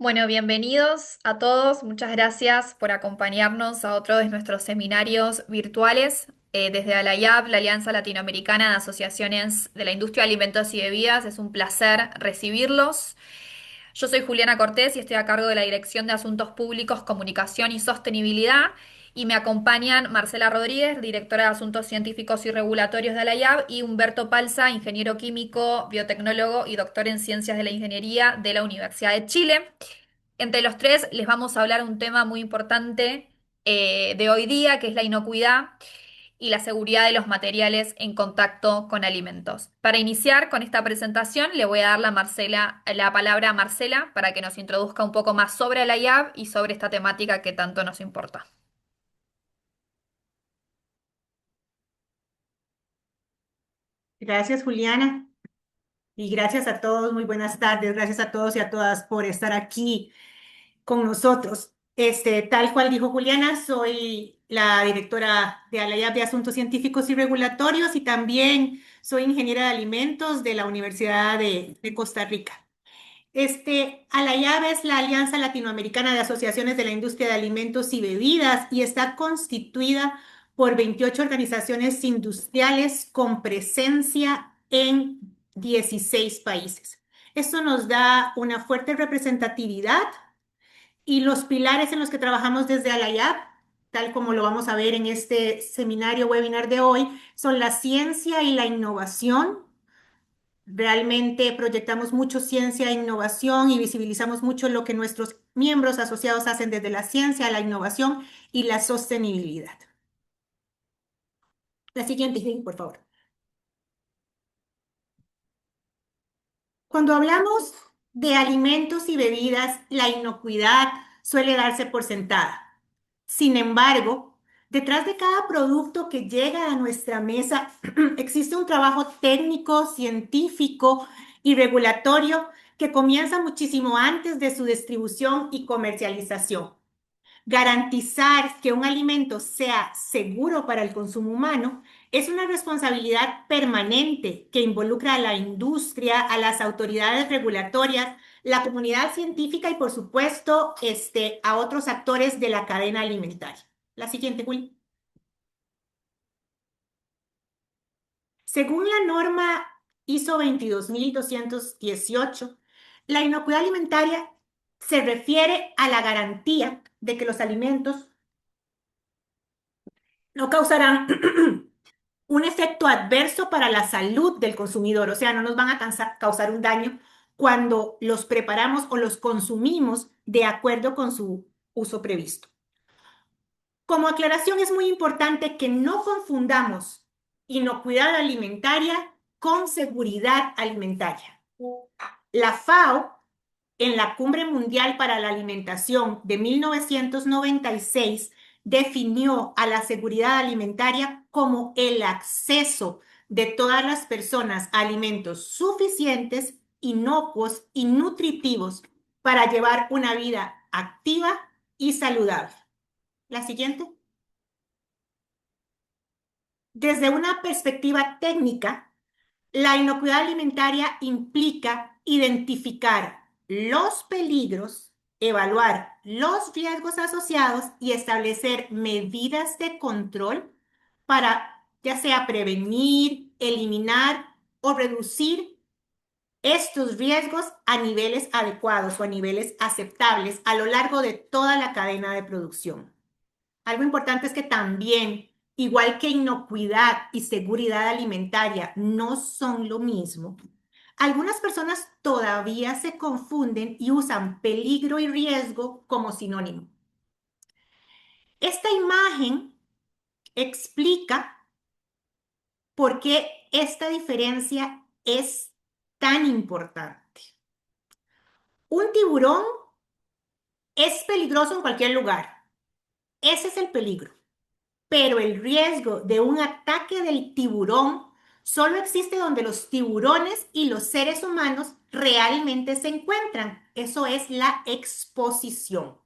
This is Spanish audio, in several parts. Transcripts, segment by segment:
Bueno, bienvenidos a todos. Muchas gracias por acompañarnos a otro de nuestros seminarios virtuales. Desde ALAYAB, la Alianza Latinoamericana de Asociaciones de la Industria de Alimentos y Bebidas, es un placer recibirlos. Yo soy Juliana Cortés y estoy a cargo de la Dirección de Asuntos Públicos, Comunicación y Sostenibilidad. Y me acompañan Marcela Rodríguez, directora de Asuntos Científicos y Regulatorios de ALAYAB, y Humberto Palza, ingeniero químico, biotecnólogo y doctor en Ciencias de la Ingeniería de la Universidad de Chile. Entre los tres les vamos a hablar un tema muy importante de hoy día, que es la inocuidad y la seguridad de los materiales en contacto con alimentos. Para iniciar con esta presentación, le voy a dar la palabra a Marcela para que nos introduzca un poco más sobre la IAB y sobre esta temática que tanto nos importa. Gracias, Juliana, y gracias a todos. Muy buenas tardes. Gracias a todos y a todas por estar aquí con nosotros. Tal cual dijo Juliana, soy la directora de ALAYAB de Asuntos Científicos y Regulatorios y también soy ingeniera de alimentos de la Universidad de Costa Rica. ALAYAB es la Alianza Latinoamericana de Asociaciones de la Industria de Alimentos y Bebidas y está constituida por 28 organizaciones industriales con presencia en 16 países. Esto nos da una fuerte representatividad y los pilares en los que trabajamos desde ALAYAB, tal como lo vamos a ver en este seminario webinar de hoy, son la ciencia y la innovación. Realmente proyectamos mucho ciencia e innovación y visibilizamos mucho lo que nuestros miembros asociados hacen desde la ciencia, la innovación y la sostenibilidad. La siguiente, por favor. Cuando hablamos de alimentos y bebidas, la inocuidad suele darse por sentada. Sin embargo, detrás de cada producto que llega a nuestra mesa existe un trabajo técnico, científico y regulatorio que comienza muchísimo antes de su distribución y comercialización. Garantizar que un alimento sea seguro para el consumo humano es una responsabilidad permanente que involucra a la industria, a las autoridades regulatorias, la comunidad científica y, por supuesto, a otros actores de la cadena alimentaria. La siguiente, Will. Según la norma ISO 22218, la inocuidad alimentaria se refiere a la garantía de que los alimentos no causarán un efecto adverso para la salud del consumidor, o sea, no nos van a causar un daño cuando los preparamos o los consumimos de acuerdo con su uso previsto. Como aclaración, es muy importante que no confundamos inocuidad alimentaria con seguridad alimentaria. La FAO, en la Cumbre Mundial para la Alimentación de 1996, definió a la seguridad alimentaria como el acceso de todas las personas a alimentos suficientes, inocuos y nutritivos para llevar una vida activa y saludable. La siguiente. Desde una perspectiva técnica, la inocuidad alimentaria implica identificar los peligros, evaluar los riesgos asociados y establecer medidas de control para ya sea prevenir, eliminar o reducir estos riesgos a niveles adecuados o a niveles aceptables a lo largo de toda la cadena de producción. Algo importante es que también, igual que inocuidad y seguridad alimentaria no son lo mismo, algunas personas todavía se confunden y usan peligro y riesgo como sinónimo. Esta imagen explica por qué esta diferencia es tan importante. Un tiburón es peligroso en cualquier lugar. Ese es el peligro. Pero el riesgo de un ataque del tiburón solo existe donde los tiburones y los seres humanos realmente se encuentran. Eso es la exposición.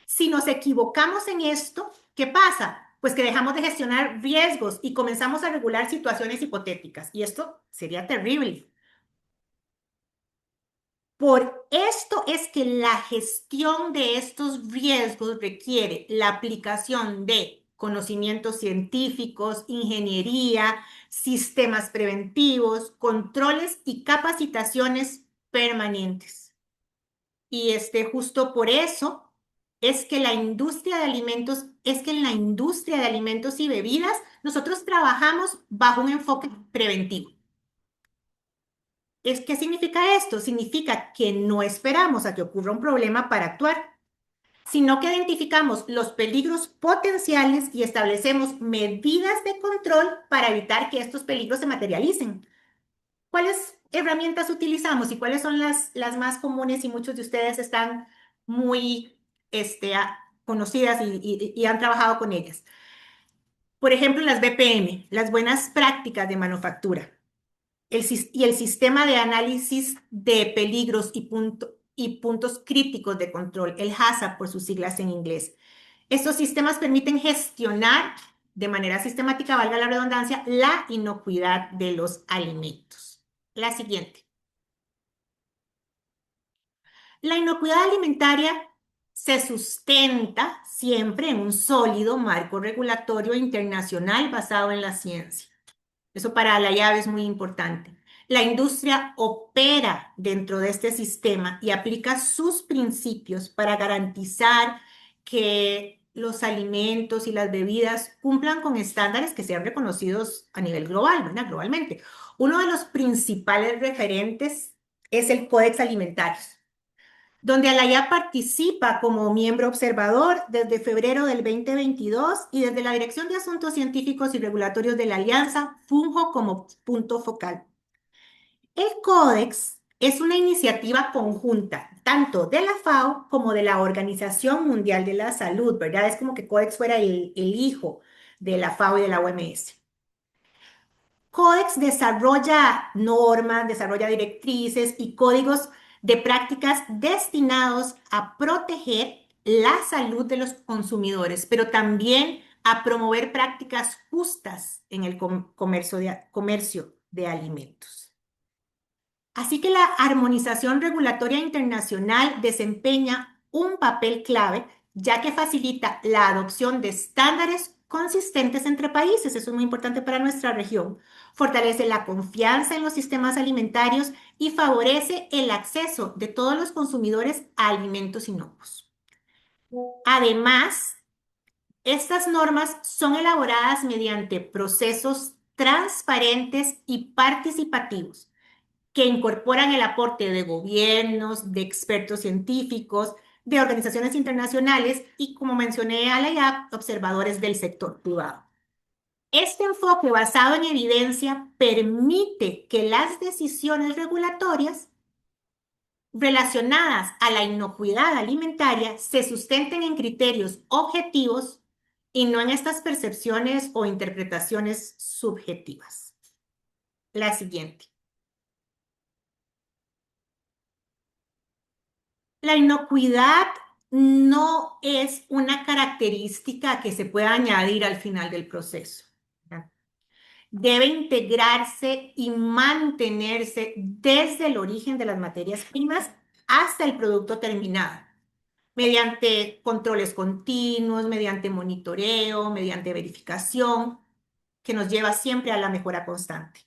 Si nos equivocamos en esto, ¿qué pasa? Pues que dejamos de gestionar riesgos y comenzamos a regular situaciones hipotéticas. Y esto sería terrible. Por esto es que la gestión de estos riesgos requiere la aplicación de conocimientos científicos, ingeniería, sistemas preventivos, controles y capacitaciones permanentes. Y justo por eso es que la industria de alimentos, es que en la industria de alimentos y bebidas nosotros trabajamos bajo un enfoque preventivo. ¿Qué significa esto? Significa que no esperamos a que ocurra un problema para actuar, sino que identificamos los peligros potenciales y establecemos medidas de control para evitar que estos peligros se materialicen. ¿Cuáles herramientas utilizamos y cuáles son las más comunes? Y muchos de ustedes están muy conocidas y han trabajado con ellas. Por ejemplo, las BPM, las buenas prácticas de manufactura y el sistema de análisis de peligros y puntos críticos de control, el HACCP por sus siglas en inglés. Estos sistemas permiten gestionar de manera sistemática, valga la redundancia, la inocuidad de los alimentos. La siguiente. La inocuidad alimentaria se sustenta siempre en un sólido marco regulatorio internacional basado en la ciencia. Eso para la llave es muy importante. La industria opera dentro de este sistema y aplica sus principios para garantizar que los alimentos y las bebidas cumplan con estándares que sean reconocidos a nivel global, ¿verdad? Globalmente. Uno de los principales referentes es el Códex Alimentarios, donde Alaya participa como miembro observador desde febrero del 2022 y desde la Dirección de Asuntos Científicos y Regulatorios de la Alianza funjo como punto focal. El Códex es una iniciativa conjunta tanto de la FAO como de la Organización Mundial de la Salud, ¿verdad? Es como que Códex fuera el hijo de la FAO y de la OMS. Codex desarrolla normas, desarrolla directrices y códigos de prácticas destinados a proteger la salud de los consumidores, pero también a promover prácticas justas en el comercio de alimentos. Así que la armonización regulatoria internacional desempeña un papel clave, ya que facilita la adopción de estándares consistentes entre países. Eso es muy importante para nuestra región. Fortalece la confianza en los sistemas alimentarios y favorece el acceso de todos los consumidores a alimentos inocuos. Además, estas normas son elaboradas mediante procesos transparentes y participativos que incorporan el aporte de gobiernos, de expertos científicos, de organizaciones internacionales y, como mencioné a la IAP, observadores del sector privado. Este enfoque basado en evidencia permite que las decisiones regulatorias relacionadas a la inocuidad alimentaria se sustenten en criterios objetivos y no en estas percepciones o interpretaciones subjetivas. La siguiente. La inocuidad no es una característica que se pueda añadir al final del proceso. Debe integrarse y mantenerse desde el origen de las materias primas hasta el producto terminado, mediante controles continuos, mediante monitoreo, mediante verificación, que nos lleva siempre a la mejora constante.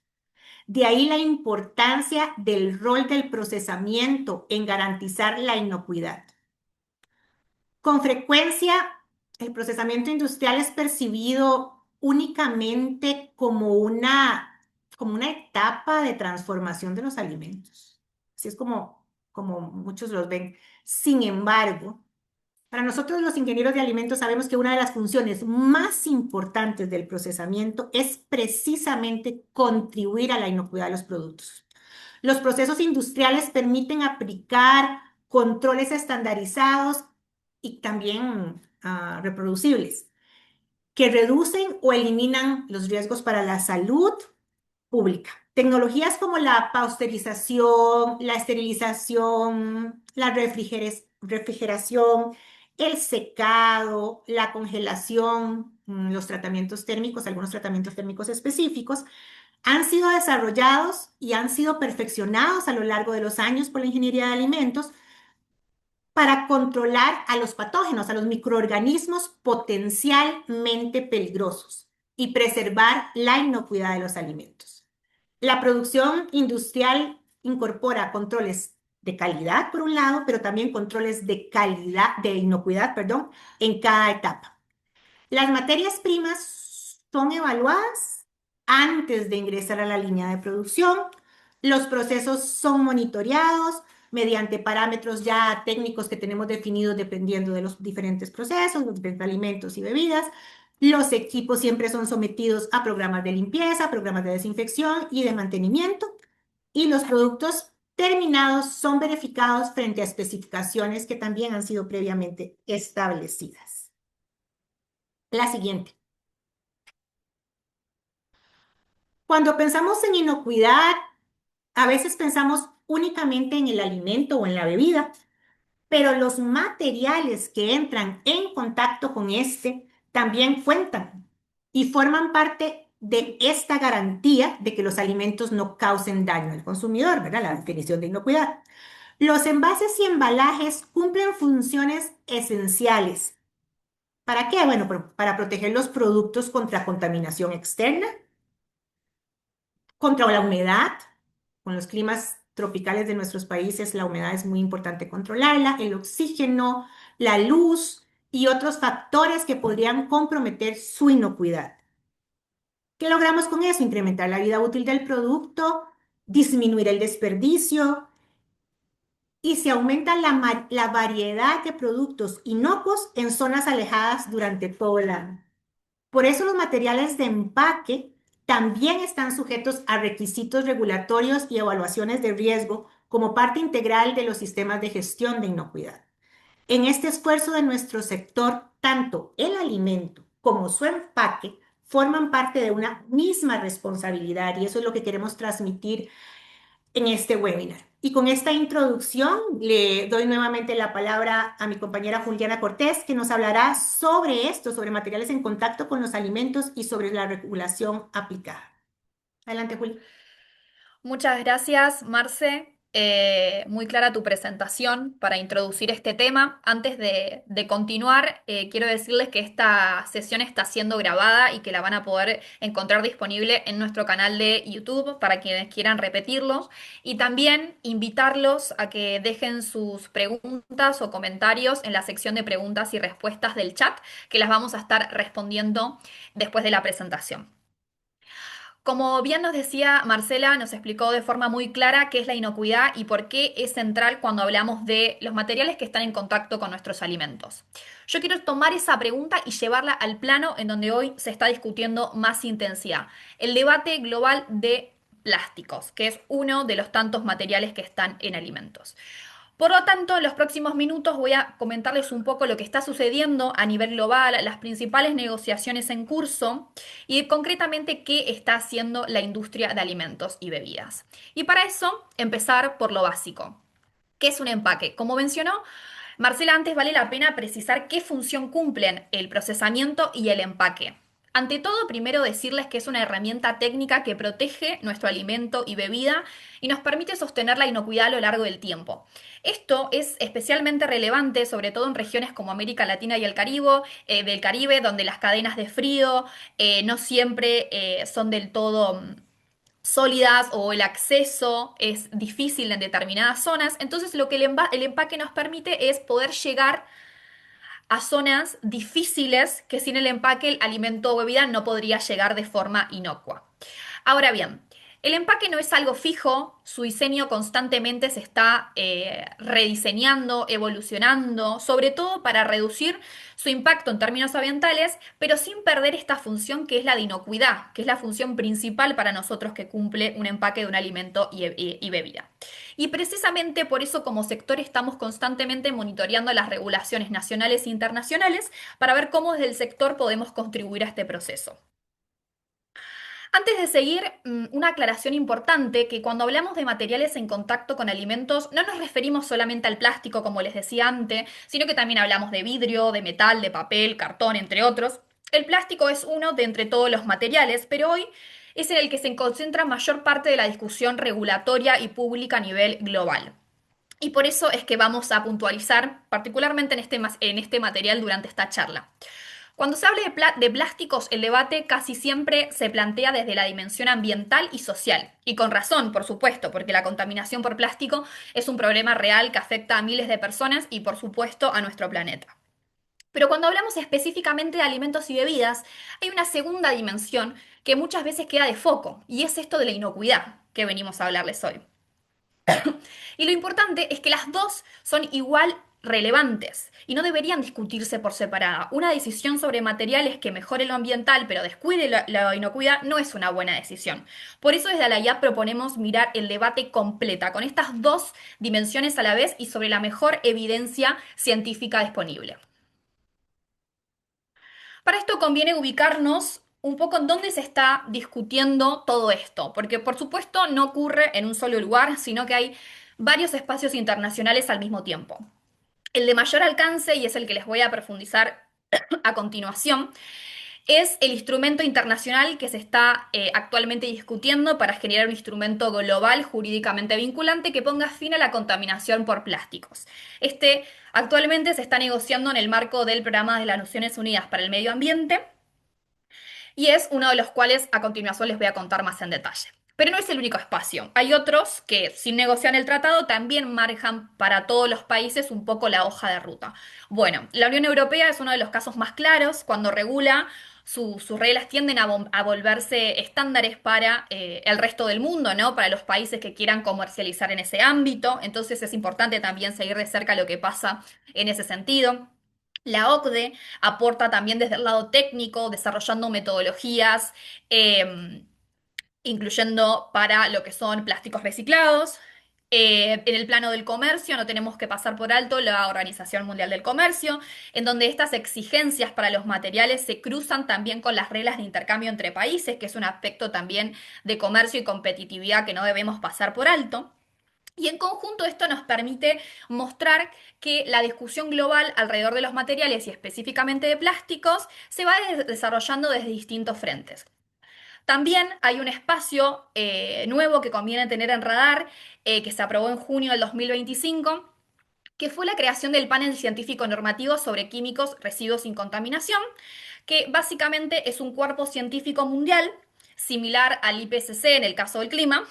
De ahí la importancia del rol del procesamiento en garantizar la inocuidad. Con frecuencia, el procesamiento industrial es percibido únicamente como una etapa de transformación de los alimentos. Así es como muchos los ven. Sin embargo, para nosotros los ingenieros de alimentos sabemos que una de las funciones más importantes del procesamiento es precisamente contribuir a la inocuidad de los productos. Los procesos industriales permiten aplicar controles estandarizados y también reproducibles, que reducen o eliminan los riesgos para la salud pública. Tecnologías como la pasteurización, la esterilización, la refrigeración, el secado, la congelación, los tratamientos térmicos, algunos tratamientos térmicos específicos, han sido desarrollados y han sido perfeccionados a lo largo de los años por la ingeniería de alimentos para controlar a los patógenos, a los microorganismos potencialmente peligrosos y preservar la inocuidad de los alimentos. La producción industrial incorpora controles de calidad, por un lado, pero también controles de calidad, de inocuidad, perdón, en cada etapa. Las materias primas son evaluadas antes de ingresar a la línea de producción. Los procesos son monitoreados mediante parámetros ya técnicos que tenemos definidos dependiendo de los diferentes procesos, los diferentes alimentos y bebidas. Los equipos siempre son sometidos a programas de limpieza, programas de desinfección y de mantenimiento. Y los productos terminados son verificados frente a especificaciones que también han sido previamente establecidas. La siguiente. Cuando pensamos en inocuidad, a veces pensamos únicamente en el alimento o en la bebida, pero los materiales que entran en contacto con este también cuentan y forman parte de esta garantía de que los alimentos no causen daño al consumidor, ¿verdad? La definición de inocuidad. Los envases y embalajes cumplen funciones esenciales. ¿Para qué? Bueno, para proteger los productos contra contaminación externa, contra la humedad. Con los climas tropicales de nuestros países, la humedad es muy importante controlarla, el oxígeno, la luz y otros factores que podrían comprometer su inocuidad. ¿Qué logramos con eso? Incrementar la vida útil del producto, disminuir el desperdicio y se aumenta la variedad de productos inocuos en zonas alejadas durante todo el año. Por eso los materiales de empaque también están sujetos a requisitos regulatorios y evaluaciones de riesgo como parte integral de los sistemas de gestión de inocuidad. En este esfuerzo de nuestro sector, tanto el alimento como su empaque forman parte de una misma responsabilidad y eso es lo que queremos transmitir en este webinar. Y con esta introducción le doy nuevamente la palabra a mi compañera Juliana Cortés, que nos hablará sobre esto, sobre materiales en contacto con los alimentos y sobre la regulación aplicada. Adelante, Juli. Muchas gracias, Marce. Muy clara tu presentación para introducir este tema. Antes de continuar, quiero decirles que esta sesión está siendo grabada y que la van a poder encontrar disponible en nuestro canal de YouTube para quienes quieran repetirlo. Y también invitarlos a que dejen sus preguntas o comentarios en la sección de preguntas y respuestas del chat, que las vamos a estar respondiendo después de la presentación. Como bien nos decía Marcela, nos explicó de forma muy clara qué es la inocuidad y por qué es central cuando hablamos de los materiales que están en contacto con nuestros alimentos. Yo quiero tomar esa pregunta y llevarla al plano en donde hoy se está discutiendo más intensidad, el debate global de plásticos, que es uno de los tantos materiales que están en alimentos. Por lo tanto, en los próximos minutos voy a comentarles un poco lo que está sucediendo a nivel global, las principales negociaciones en curso y concretamente qué está haciendo la industria de alimentos y bebidas. Y para eso, empezar por lo básico. ¿Qué es un empaque? Como mencionó Marcela, antes vale la pena precisar qué función cumplen el procesamiento y el empaque. Ante todo, primero decirles que es una herramienta técnica que protege nuestro alimento y bebida y nos permite sostener la inocuidad a lo largo del tiempo. Esto es especialmente relevante, sobre todo en regiones como América Latina y el Caribe, del Caribe, donde las cadenas de frío no siempre son del todo sólidas o el acceso es difícil en determinadas zonas. Entonces, lo que el empaque nos permite es poder llegar a zonas difíciles que sin el empaque el alimento o bebida no podría llegar de forma inocua. Ahora bien, el empaque no es algo fijo, su diseño constantemente se está rediseñando, evolucionando, sobre todo para reducir su impacto en términos ambientales, pero sin perder esta función que es la de inocuidad, que es la función principal para nosotros que cumple un empaque de un alimento y bebida. Y precisamente por eso como sector estamos constantemente monitoreando las regulaciones nacionales e internacionales para ver cómo desde el sector podemos contribuir a este proceso. Antes de seguir, una aclaración importante, que cuando hablamos de materiales en contacto con alimentos no nos referimos solamente al plástico, como les decía antes, sino que también hablamos de vidrio, de metal, de papel, cartón, entre otros. El plástico es uno de entre todos los materiales, pero hoy es en el que se concentra mayor parte de la discusión regulatoria y pública a nivel global. Y por eso es que vamos a puntualizar particularmente en este material durante esta charla. Cuando se habla de plásticos, el debate casi siempre se plantea desde la dimensión ambiental y social. Y con razón, por supuesto, porque la contaminación por plástico es un problema real que afecta a miles de personas y, por supuesto, a nuestro planeta. Pero cuando hablamos específicamente de alimentos y bebidas, hay una segunda dimensión que muchas veces queda de foco, y es esto de la inocuidad que venimos a hablarles hoy. Y lo importante es que las dos son igual relevantes y no deberían discutirse por separada. Una decisión sobre materiales que mejore lo ambiental pero descuide la inocuidad no es una buena decisión. Por eso desde la IAP proponemos mirar el debate completa, con estas dos dimensiones a la vez y sobre la mejor evidencia científica disponible. Para esto conviene ubicarnos un poco en dónde se está discutiendo todo esto, porque por supuesto no ocurre en un solo lugar, sino que hay varios espacios internacionales al mismo tiempo. El de mayor alcance, y es el que les voy a profundizar a continuación, es el instrumento internacional que se está actualmente discutiendo para generar un instrumento global jurídicamente vinculante que ponga fin a la contaminación por plásticos. Este actualmente se está negociando en el marco del Programa de las Naciones Unidas para el Medio Ambiente y es uno de los cuales a continuación les voy a contar más en detalle. Pero no es el único espacio. Hay otros que, sin negociar el tratado, también marcan para todos los países un poco la hoja de ruta. Bueno, la Unión Europea es uno de los casos más claros. Cuando regula, sus reglas tienden a volverse estándares para el resto del mundo, ¿no? Para los países que quieran comercializar en ese ámbito. Entonces es importante también seguir de cerca lo que pasa en ese sentido. La OCDE aporta también desde el lado técnico, desarrollando metodologías, eh, incluyendo para lo que son plásticos reciclados. En el plano del comercio no tenemos que pasar por alto la Organización Mundial del Comercio, en donde estas exigencias para los materiales se cruzan también con las reglas de intercambio entre países, que es un aspecto también de comercio y competitividad que no debemos pasar por alto. Y en conjunto esto nos permite mostrar que la discusión global alrededor de los materiales y específicamente de plásticos se va desarrollando desde distintos frentes. También hay un espacio nuevo que conviene tener en radar, que se aprobó en junio del 2025, que fue la creación del panel científico normativo sobre químicos, residuos sin contaminación, que básicamente es un cuerpo científico mundial similar al IPCC en el caso del clima,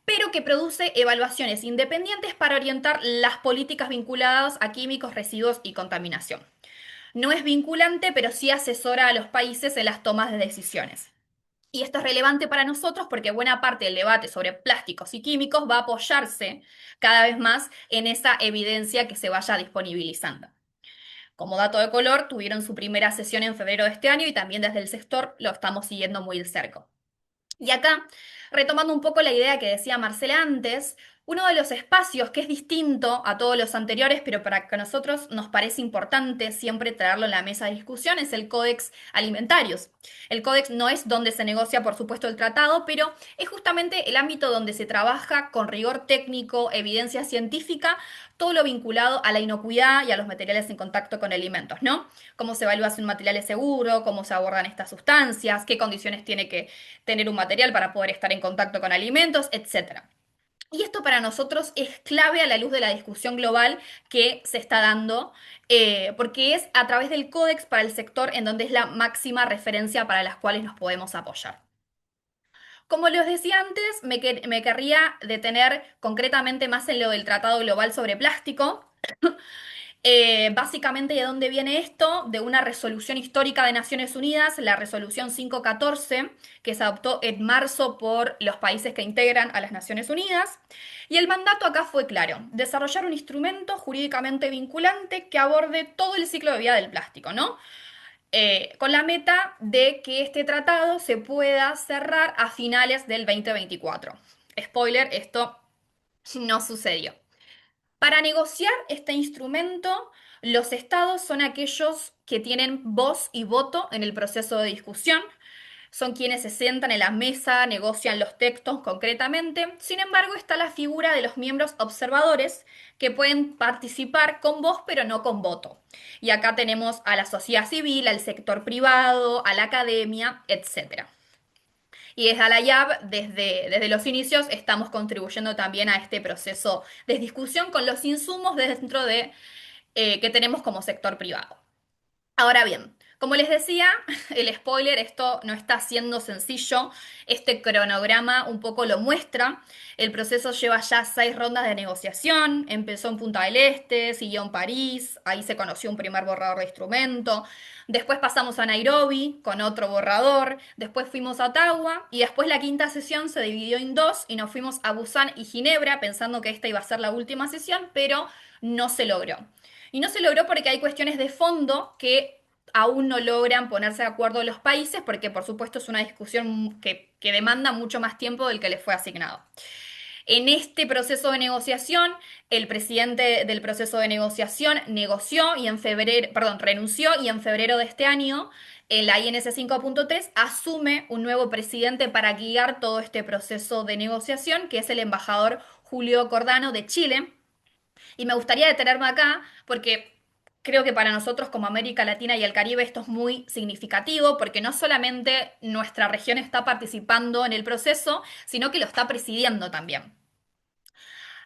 pero que produce evaluaciones independientes para orientar las políticas vinculadas a químicos, residuos y contaminación. No es vinculante, pero sí asesora a los países en las tomas de decisiones. Y esto es relevante para nosotros porque buena parte del debate sobre plásticos y químicos va a apoyarse cada vez más en esa evidencia que se vaya disponibilizando. Como dato de color, tuvieron su primera sesión en febrero de este año y también desde el sector lo estamos siguiendo muy de cerca. Y acá, retomando un poco la idea que decía Marcela antes, uno de los espacios que es distinto a todos los anteriores, pero para que a nosotros nos parece importante siempre traerlo en la mesa de discusión, es el Códex Alimentarios. El Códex no es donde se negocia, por supuesto, el tratado, pero es justamente el ámbito donde se trabaja con rigor técnico, evidencia científica, todo lo vinculado a la inocuidad y a los materiales en contacto con alimentos, ¿no? Cómo se evalúa si un material es seguro, cómo se abordan estas sustancias, qué condiciones tiene que tener un material para poder estar en contacto con alimentos, etcétera. Y esto para nosotros es clave a la luz de la discusión global que se está dando, porque es a través del códex para el sector en donde es la máxima referencia para las cuales nos podemos apoyar. Como les decía antes, me querría detener concretamente más en lo del Tratado Global sobre Plástico. Básicamente, ¿de dónde viene esto? De una resolución histórica de Naciones Unidas, la resolución 514, que se adoptó en marzo por los países que integran a las Naciones Unidas. Y el mandato acá fue claro, desarrollar un instrumento jurídicamente vinculante que aborde todo el ciclo de vida del plástico, ¿no? Con la meta de que este tratado se pueda cerrar a finales del 2024. Spoiler, esto no sucedió. Para negociar este instrumento, los estados son aquellos que tienen voz y voto en el proceso de discusión, son quienes se sientan en la mesa, negocian los textos concretamente. Sin embargo, está la figura de los miembros observadores que pueden participar con voz pero no con voto. Y acá tenemos a la sociedad civil, al sector privado, a la academia, etc. Y desde Alayab, desde los inicios, estamos contribuyendo también a este proceso de discusión con los insumos dentro de que tenemos como sector privado. Ahora bien, como les decía, el spoiler, esto no está siendo sencillo. Este cronograma un poco lo muestra. El proceso lleva ya 6 rondas de negociación. Empezó en Punta del Este, siguió en París, ahí se conoció un primer borrador de instrumento. Después pasamos a Nairobi con otro borrador. Después fuimos a Ottawa y después la quinta sesión se dividió en dos y nos fuimos a Busan y Ginebra pensando que esta iba a ser la última sesión, pero no se logró. Y no se logró porque hay cuestiones de fondo que aún no logran ponerse de acuerdo los países, porque por supuesto es una discusión que demanda mucho más tiempo del que les fue asignado. En este proceso de negociación, el presidente del proceso de negociación negoció y en febrero, perdón, renunció y en febrero de este año, la INS 5.3 asume un nuevo presidente para guiar todo este proceso de negociación, que es el embajador Julio Cordano de Chile. Y me gustaría detenerme acá porque creo que para nosotros como América Latina y el Caribe esto es muy significativo porque no solamente nuestra región está participando en el proceso, sino que lo está presidiendo también.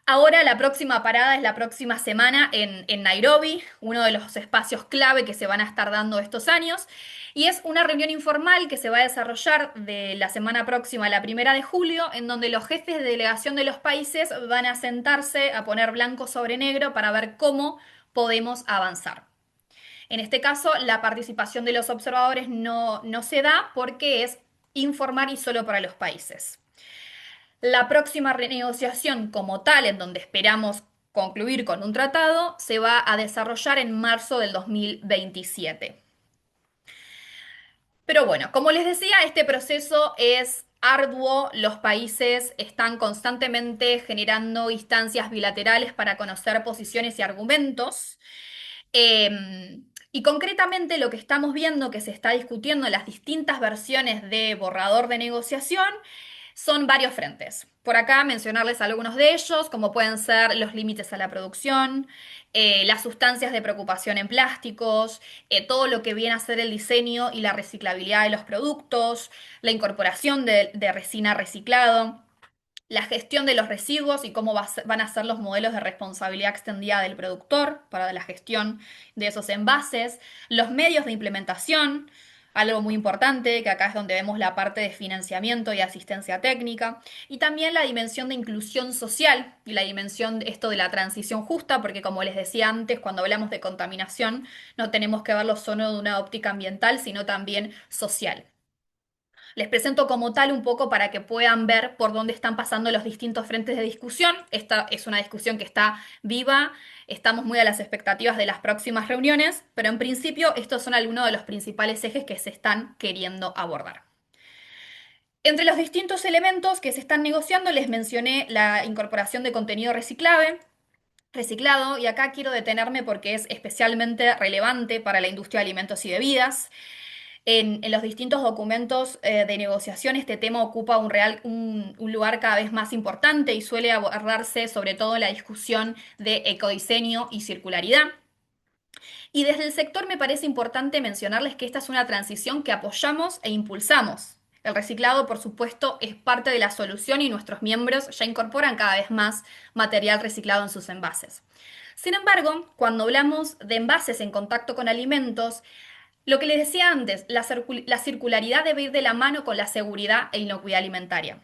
Ahora la próxima parada es la próxima semana en Nairobi, uno de los espacios clave que se van a estar dando estos años, y es una reunión informal que se va a desarrollar de la semana próxima a la 1 de julio, en donde los jefes de delegación de los países van a sentarse a poner blanco sobre negro para ver cómo podemos avanzar. En este caso, la participación de los observadores no se da porque es informal y solo para los países. La próxima renegociación como tal, en donde esperamos concluir con un tratado, se va a desarrollar en marzo del 2027. Pero bueno, como les decía, este proceso es arduo, los países están constantemente generando instancias bilaterales para conocer posiciones y argumentos. Y concretamente lo que estamos viendo que se está discutiendo en las distintas versiones de borrador de negociación son varios frentes. Por acá mencionarles algunos de ellos, como pueden ser los límites a la producción, las sustancias de preocupación en plásticos, todo lo que viene a ser el diseño y la reciclabilidad de los productos, la incorporación de resina reciclado, la gestión de los residuos y cómo van a ser los modelos de responsabilidad extendida del productor para la gestión de esos envases, los medios de implementación, algo muy importante, que acá es donde vemos la parte de financiamiento y asistencia técnica, y también la dimensión de inclusión social y la dimensión de esto de la transición justa, porque como les decía antes, cuando hablamos de contaminación, no tenemos que verlo solo de una óptica ambiental, sino también social. Les presento como tal un poco para que puedan ver por dónde están pasando los distintos frentes de discusión. Esta es una discusión que está viva, estamos muy a las expectativas de las próximas reuniones, pero en principio estos son algunos de los principales ejes que se están queriendo abordar. Entre los distintos elementos que se están negociando les mencioné la incorporación de contenido reciclado, y acá quiero detenerme porque es especialmente relevante para la industria de alimentos y bebidas. En los distintos documentos de negociación este tema ocupa un lugar cada vez más importante y suele abordarse sobre todo en la discusión de ecodiseño y circularidad. Y desde el sector me parece importante mencionarles que esta es una transición que apoyamos e impulsamos. El reciclado, por supuesto, es parte de la solución y nuestros miembros ya incorporan cada vez más material reciclado en sus envases. Sin embargo, cuando hablamos de envases en contacto con alimentos, lo que les decía antes, la circularidad debe ir de la mano con la seguridad e inocuidad alimentaria.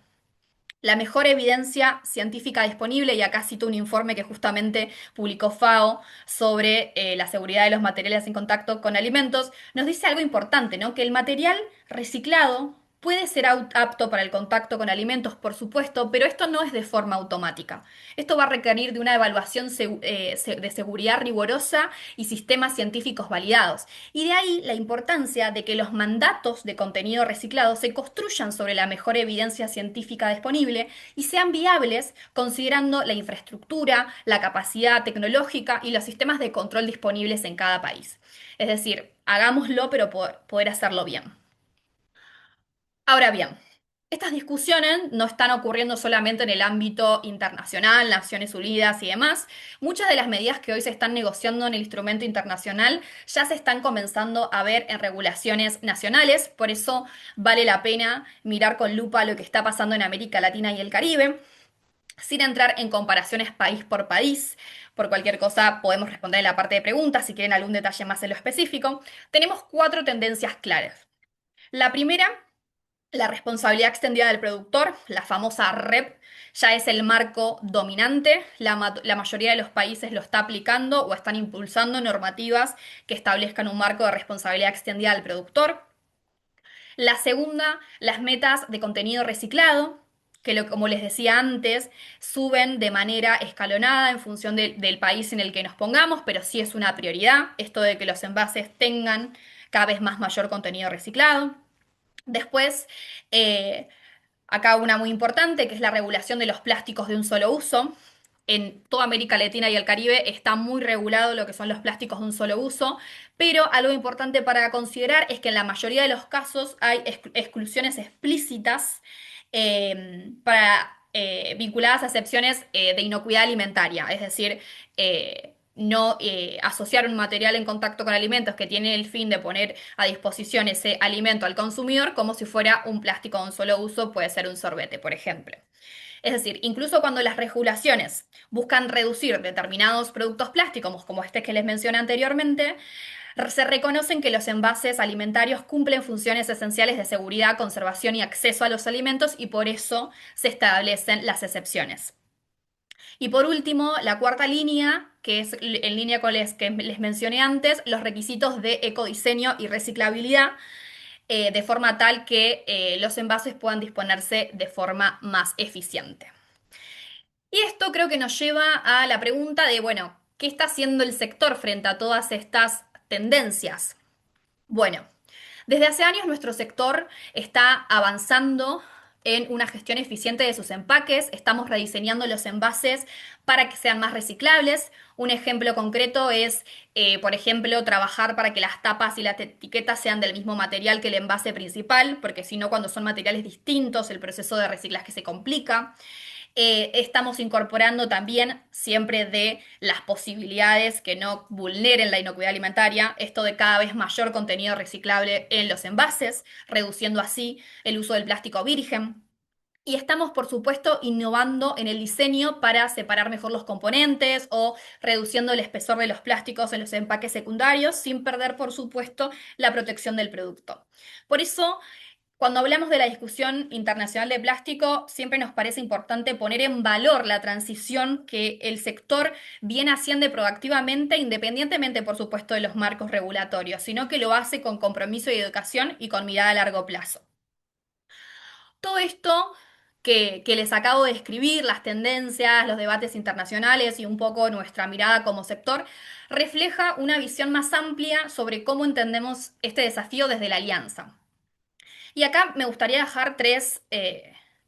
La mejor evidencia científica disponible, y acá cito un informe que justamente publicó FAO sobre la seguridad de los materiales en contacto con alimentos, nos dice algo importante, ¿no? Que el material reciclado puede ser apto para el contacto con alimentos, por supuesto, pero esto no es de forma automática. Esto va a requerir de una evaluación de seguridad rigurosa y sistemas científicos validados. Y de ahí la importancia de que los mandatos de contenido reciclado se construyan sobre la mejor evidencia científica disponible y sean viables considerando la infraestructura, la capacidad tecnológica y los sistemas de control disponibles en cada país. Es decir, hagámoslo, pero poder hacerlo bien. Ahora bien, Estas discusiones no están ocurriendo solamente en el ámbito internacional, Naciones Unidas y demás. Muchas de las medidas que hoy se están negociando en el instrumento internacional ya se están comenzando a ver en regulaciones nacionales, por eso vale la pena mirar con lupa lo que está pasando en América Latina y el Caribe. Sin entrar en comparaciones país por país, por cualquier cosa podemos responder en la parte de preguntas si quieren algún detalle más en lo específico. Tenemos cuatro tendencias claras. La primera, la responsabilidad extendida del productor, la famosa REP, ya es el marco dominante. La mayoría de los países lo está aplicando o están impulsando normativas que establezcan un marco de responsabilidad extendida del productor. La segunda, las metas de contenido reciclado, que como les decía antes, suben de manera escalonada en función del país en el que nos pongamos, pero sí es una prioridad esto de que los envases tengan cada vez más mayor contenido reciclado. Después, eh, acá una muy importante, que es la regulación de los plásticos de un solo uso. En toda América Latina y el Caribe está muy regulado lo que son los plásticos de un solo uso, pero algo importante para considerar es que en la mayoría de los casos hay exclusiones explícitas vinculadas a excepciones de inocuidad alimentaria, es decir, no asociar un material en contacto con alimentos que tiene el fin de poner a disposición ese alimento al consumidor como si fuera un plástico de un solo uso, puede ser un sorbete, por ejemplo. Es decir, incluso cuando las regulaciones buscan reducir determinados productos plásticos, como este que les mencioné anteriormente, se reconocen que los envases alimentarios cumplen funciones esenciales de seguridad, conservación y acceso a los alimentos y por eso se establecen las excepciones. Y por último, la cuarta línea, que es en línea con los que les mencioné antes, los requisitos de ecodiseño y reciclabilidad, de forma tal que los envases puedan disponerse de forma más eficiente. Y esto creo que nos lleva a la pregunta de, bueno, ¿qué está haciendo el sector frente a todas estas tendencias? Bueno, desde hace años nuestro sector está avanzando en una gestión eficiente de sus empaques, estamos rediseñando los envases para que sean más reciclables. Un ejemplo concreto es, por ejemplo, trabajar para que las tapas y las etiquetas sean del mismo material que el envase principal, porque si no, cuando son materiales distintos, el proceso de reciclaje se complica. Estamos incorporando también siempre de las posibilidades que no vulneren la inocuidad alimentaria, esto de cada vez mayor contenido reciclable en los envases, reduciendo así el uso del plástico virgen. Y estamos, por supuesto, innovando en el diseño para separar mejor los componentes o reduciendo el espesor de los plásticos en los empaques secundarios sin perder, por supuesto, la protección del producto. Por eso, cuando hablamos de la discusión internacional de plástico, siempre nos parece importante poner en valor la transición que el sector viene haciendo proactivamente, independientemente, por supuesto, de los marcos regulatorios, sino que lo hace con compromiso y educación y con mirada a largo plazo. Todo esto que les acabo de describir, las tendencias, los debates internacionales y un poco nuestra mirada como sector, refleja una visión más amplia sobre cómo entendemos este desafío desde la alianza. Y acá me gustaría dejar tres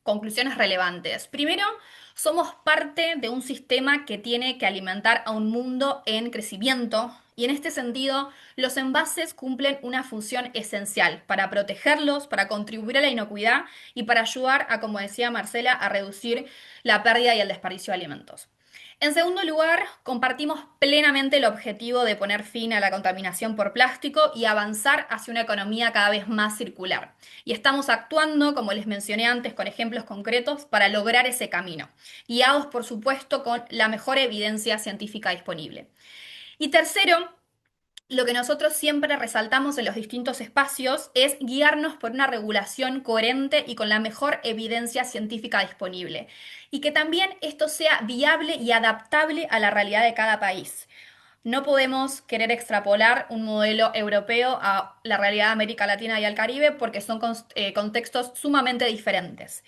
conclusiones relevantes. Primero, somos parte de un sistema que tiene que alimentar a un mundo en crecimiento y en este sentido los envases cumplen una función esencial para protegerlos, para contribuir a la inocuidad y para ayudar a, como decía Marcela, a reducir la pérdida y el desperdicio de alimentos. En segundo lugar, compartimos plenamente el objetivo de poner fin a la contaminación por plástico y avanzar hacia una economía cada vez más circular. Y estamos actuando, como les mencioné antes, con ejemplos concretos para lograr ese camino, guiados, por supuesto, con la mejor evidencia científica disponible. Y tercero, lo que nosotros siempre resaltamos en los distintos espacios es guiarnos por una regulación coherente y con la mejor evidencia científica disponible. Y que también esto sea viable y adaptable a la realidad de cada país. No podemos querer extrapolar un modelo europeo a la realidad de América Latina y al Caribe porque son contextos sumamente diferentes.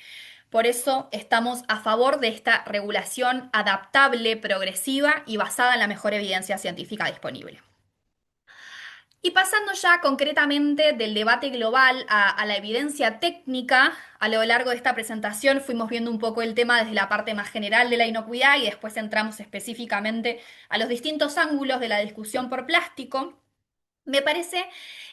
Por eso estamos a favor de esta regulación adaptable, progresiva y basada en la mejor evidencia científica disponible. Y pasando ya concretamente del debate global a la evidencia técnica, a lo largo de esta presentación fuimos viendo un poco el tema desde la parte más general de la inocuidad y después entramos específicamente a los distintos ángulos de la discusión por plástico. Me parece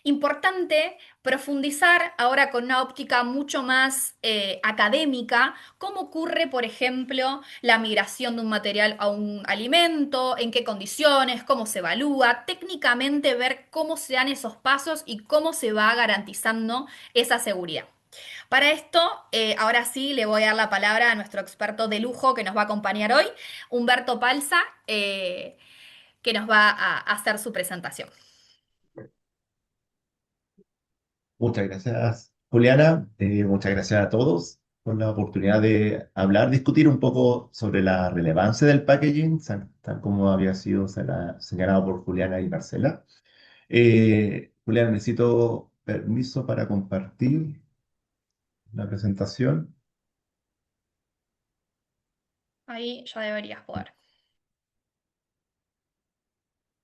importante profundizar ahora con una óptica mucho más académica, cómo ocurre, por ejemplo, la migración de un material a un alimento, en qué condiciones, cómo se evalúa, técnicamente ver cómo se dan esos pasos y cómo se va garantizando esa seguridad. Para esto, ahora sí le voy a dar la palabra a nuestro experto de lujo que nos va a acompañar hoy, Humberto Palza, que nos va a hacer su presentación. Muchas gracias, Juliana. Muchas gracias a todos por la oportunidad de hablar, discutir un poco sobre la relevancia del packaging, tal como había sido señalado por Juliana y Marcela. Juliana, necesito permiso para compartir la presentación. Ahí ya deberías poder.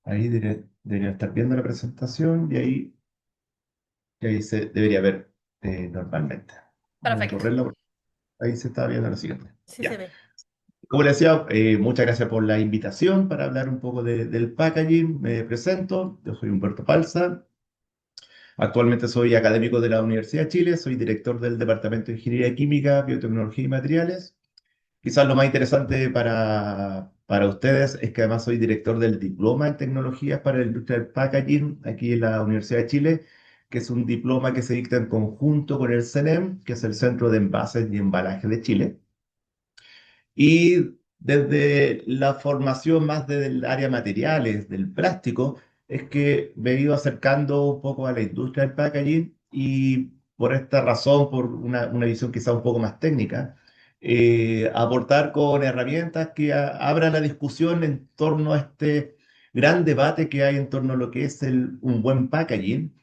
Ahí debería estar viendo la presentación y ahí se debería ver normalmente. Voy a Perfecto. correrla porque ahí se está viendo lo siguiente. Sí se Ya. ve. Como les decía, muchas gracias por la invitación para hablar un poco del packaging. Me presento, yo soy Humberto Palza. Actualmente soy académico de la Universidad de Chile, soy director del Departamento de Ingeniería Química, Biotecnología y Materiales. Quizás lo más interesante para ustedes es que además soy director del Diploma en Tecnologías para la Industria del Packaging aquí en la Universidad de Chile, que es un diploma que se dicta en conjunto con el CENEM, que es el Centro de Envases y Embalaje de Chile. Y desde la formación más del área materiales, del plástico, es que me he ido acercando un poco a la industria del packaging y por esta razón, por una visión quizá un poco más técnica, aportar con herramientas que abran la discusión en torno a este gran debate que hay en torno a lo que es un buen packaging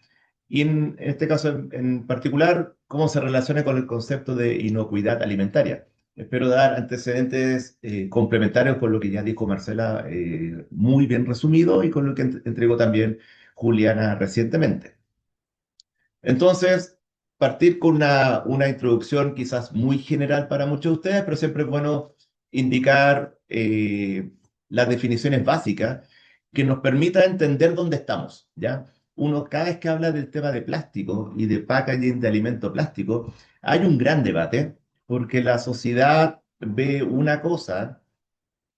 y en este caso en particular, cómo se relaciona con el concepto de inocuidad alimentaria. Espero dar antecedentes complementarios con lo que ya dijo Marcela, muy bien resumido, y con lo que entregó también Juliana recientemente. Entonces, partir con una introducción quizás muy general para muchos de ustedes, pero siempre es bueno indicar las definiciones básicas que nos permita entender dónde estamos, ¿ya? Uno, cada vez que habla del tema de plástico y de packaging de alimento plástico, hay un gran debate porque la sociedad ve una cosa,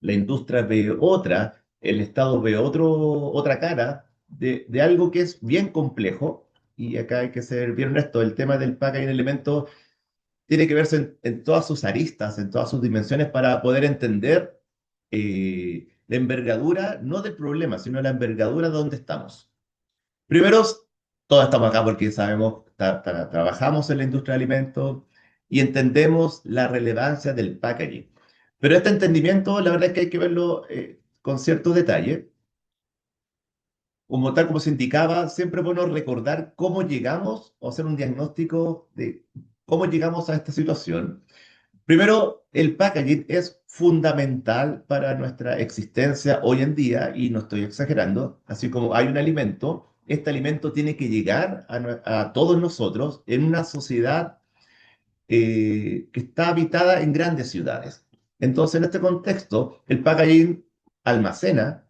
la industria ve otra, el Estado ve otra cara de algo que es bien complejo, y acá hay que ser bien honesto, el tema del packaging elementos tiene que verse en todas sus aristas, en todas sus dimensiones para poder entender la envergadura, no del problema, sino la envergadura de dónde estamos. Primero, todos estamos acá porque sabemos, trabajamos en la industria de alimentos y entendemos la relevancia del packaging. Pero este entendimiento, la verdad es que hay que verlo con cierto detalle. Como tal como se indicaba, siempre es bueno recordar cómo llegamos o hacer un diagnóstico de cómo llegamos a esta situación. Primero, el packaging es fundamental para nuestra existencia hoy en día, y no estoy exagerando. Así como hay un alimento, este alimento tiene que llegar a todos nosotros en una sociedad que está habitada en grandes ciudades. Entonces, en este contexto, el packaging almacena,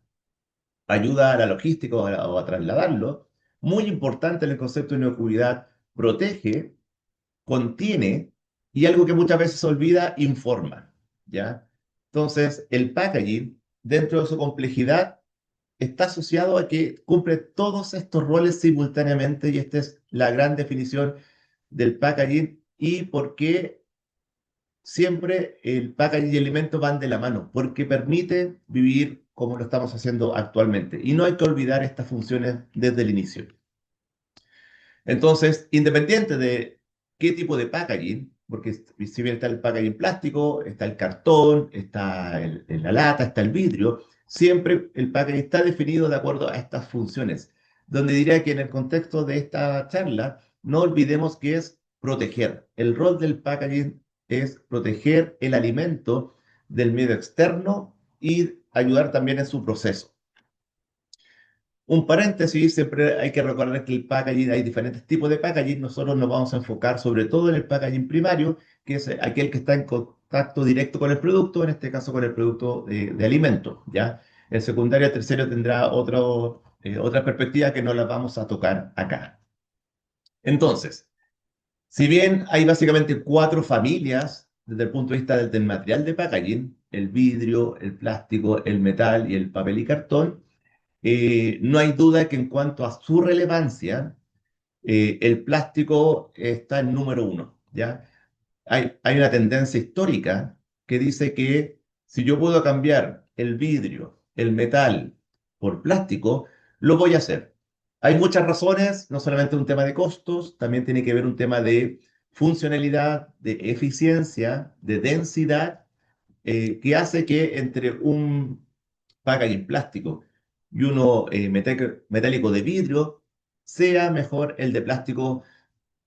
ayuda a la logística o a trasladarlo. Muy importante en el concepto de inocuidad, protege, contiene, y algo que muchas veces se olvida, informa, ¿ya? Entonces, el packaging, dentro de su complejidad, está asociado a que cumple todos estos roles simultáneamente, y esta es la gran definición del packaging y por qué siempre el packaging y el alimento van de la mano, porque permite vivir como lo estamos haciendo actualmente. Y no hay que olvidar estas funciones desde el inicio. Entonces, independiente de qué tipo de packaging, porque si bien está el packaging plástico, está el cartón, está la lata, está el vidrio, siempre el packaging está definido de acuerdo a estas funciones. Donde diría que en el contexto de esta charla, no olvidemos que es proteger. El rol del packaging es proteger el alimento del medio externo y ayudar también en su proceso. Un paréntesis, siempre hay que recordar que el packaging, hay diferentes tipos de packaging. Nosotros nos vamos a enfocar sobre todo en el packaging primario, que es aquel que está en contacto directo con el producto, en este caso con el producto de alimento, ¿ya? El secundario y el tercero tendrá otras perspectivas que no las vamos a tocar acá. Entonces, si bien hay básicamente cuatro familias desde el punto de vista del material de packaging, el vidrio, el plástico, el metal y el papel y cartón, no hay duda que en cuanto a su relevancia, el plástico está en número uno, ¿ya? Hay una tendencia histórica que dice que si yo puedo cambiar el vidrio, el metal por plástico, lo voy a hacer. Hay muchas razones, no solamente un tema de costos, también tiene que ver un tema de funcionalidad, de eficiencia, de densidad, que hace que entre un packaging plástico y uno metálico de vidrio sea mejor el de plástico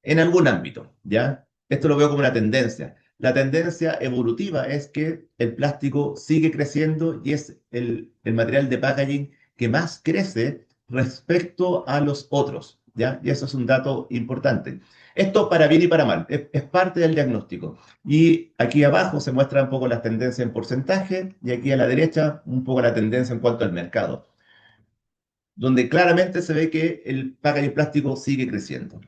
en algún ámbito, ¿ya? Esto lo veo como una tendencia. La tendencia evolutiva es que el plástico sigue creciendo y es el material de packaging que más crece respecto a los otros, ¿ya? Y eso es un dato importante. Esto para bien y para mal, es parte del diagnóstico. Y aquí abajo se muestra un poco las tendencias en porcentaje y aquí a la derecha un poco la tendencia en cuanto al mercado, donde claramente se ve que el packaging plástico sigue creciendo.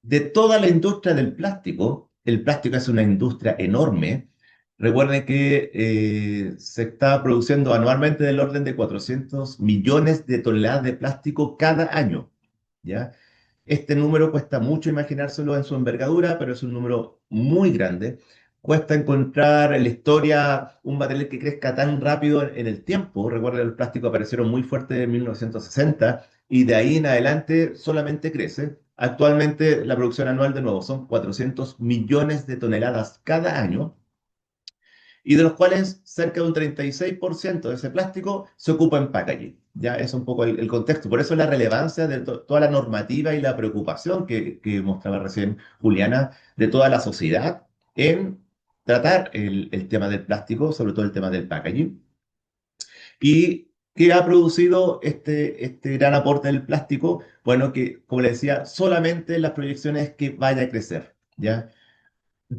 De toda la industria del plástico, el plástico es una industria enorme. Recuerden que se está produciendo anualmente del orden de 400 millones de toneladas de plástico cada año, ¿ya? Este número cuesta mucho imaginárselo en su envergadura, pero es un número muy grande. Cuesta encontrar en la historia un material que crezca tan rápido en el tiempo. Recuerden, el plástico aparecieron muy fuerte en 1960 y de ahí en adelante solamente crece. Actualmente la producción anual de nuevo son 400 millones de toneladas cada año y de los cuales cerca de un 36% de ese plástico se ocupa en packaging. Ya es un poco el contexto. Por eso la relevancia de toda la normativa y la preocupación que mostraba recién Juliana de toda la sociedad en tratar el tema del plástico, sobre todo el tema del packaging. ¿Y qué ha producido este gran aporte del plástico? Bueno, que, como le decía, solamente las proyecciones es que vaya a crecer, ¿ya?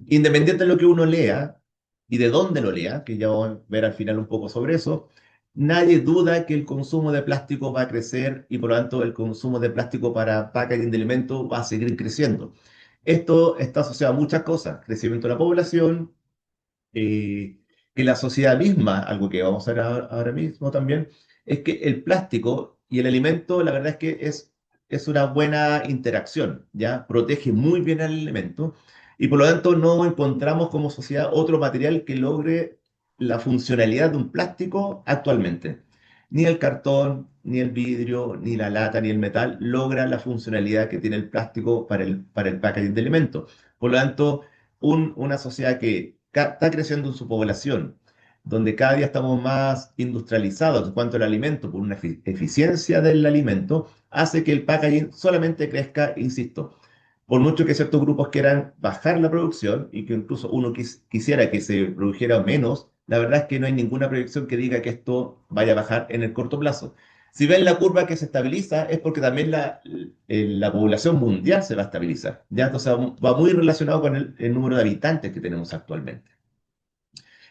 Independiente de lo que uno lea y de dónde lo lea, que ya vamos a ver al final un poco sobre eso, nadie duda que el consumo de plástico va a crecer y por lo tanto el consumo de plástico para packaging de alimentos va a seguir creciendo. Esto está asociado a muchas cosas, crecimiento de la población, eh, que la sociedad misma, algo que vamos a ver ahora mismo también, es que el plástico y el alimento, la verdad es que es una buena interacción, ¿ya? Protege muy bien al alimento y por lo tanto no encontramos como sociedad otro material que logre la funcionalidad de un plástico actualmente. Ni el cartón, ni el vidrio, ni la lata, ni el metal logran la funcionalidad que tiene el plástico para el packaging de alimentos. Por lo tanto, una sociedad que está creciendo en su población, donde cada día estamos más industrializados en cuanto al alimento, por una eficiencia del alimento, hace que el packaging solamente crezca, insisto, por mucho que ciertos grupos quieran bajar la producción y que incluso uno quisiera que se produjera menos, la verdad es que no hay ninguna proyección que diga que esto vaya a bajar en el corto plazo. Si ven la curva que se estabiliza, es porque también la población mundial se va a estabilizar, ¿ya? Entonces va muy relacionado con el número de habitantes que tenemos actualmente.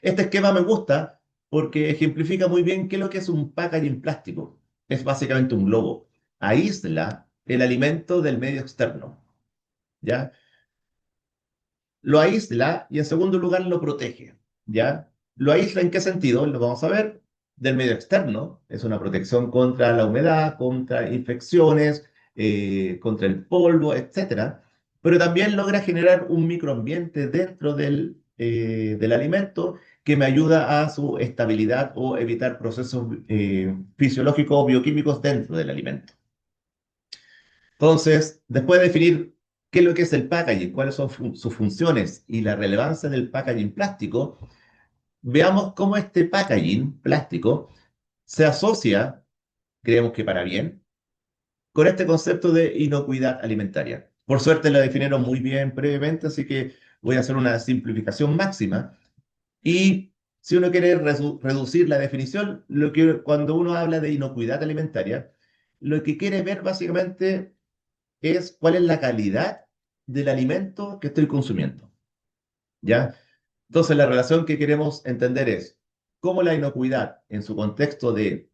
Este esquema me gusta porque ejemplifica muy bien qué es lo que es un packaging plástico. Es básicamente un globo. Aísla el alimento del medio externo, ¿ya? Lo aísla y en segundo lugar lo protege, ¿ya? ¿Lo aísla en qué sentido? Lo vamos a ver. Del medio externo, es una protección contra la humedad, contra infecciones, contra el polvo, etcétera. Pero también logra generar un microambiente dentro del alimento que me ayuda a su estabilidad o evitar procesos fisiológicos o bioquímicos dentro del alimento. Entonces, después de definir qué es lo que es el packaging, cuáles son sus funciones y la relevancia del packaging plástico, veamos cómo este packaging plástico se asocia, creemos que para bien, con este concepto de inocuidad alimentaria. Por suerte lo definieron muy bien previamente, así que voy a hacer una simplificación máxima. Y si uno quiere reducir la definición, cuando uno habla de inocuidad alimentaria, lo que quiere ver básicamente es cuál es la calidad del alimento que estoy consumiendo, ¿ya? Entonces, la relación que queremos entender es cómo la inocuidad, en su contexto de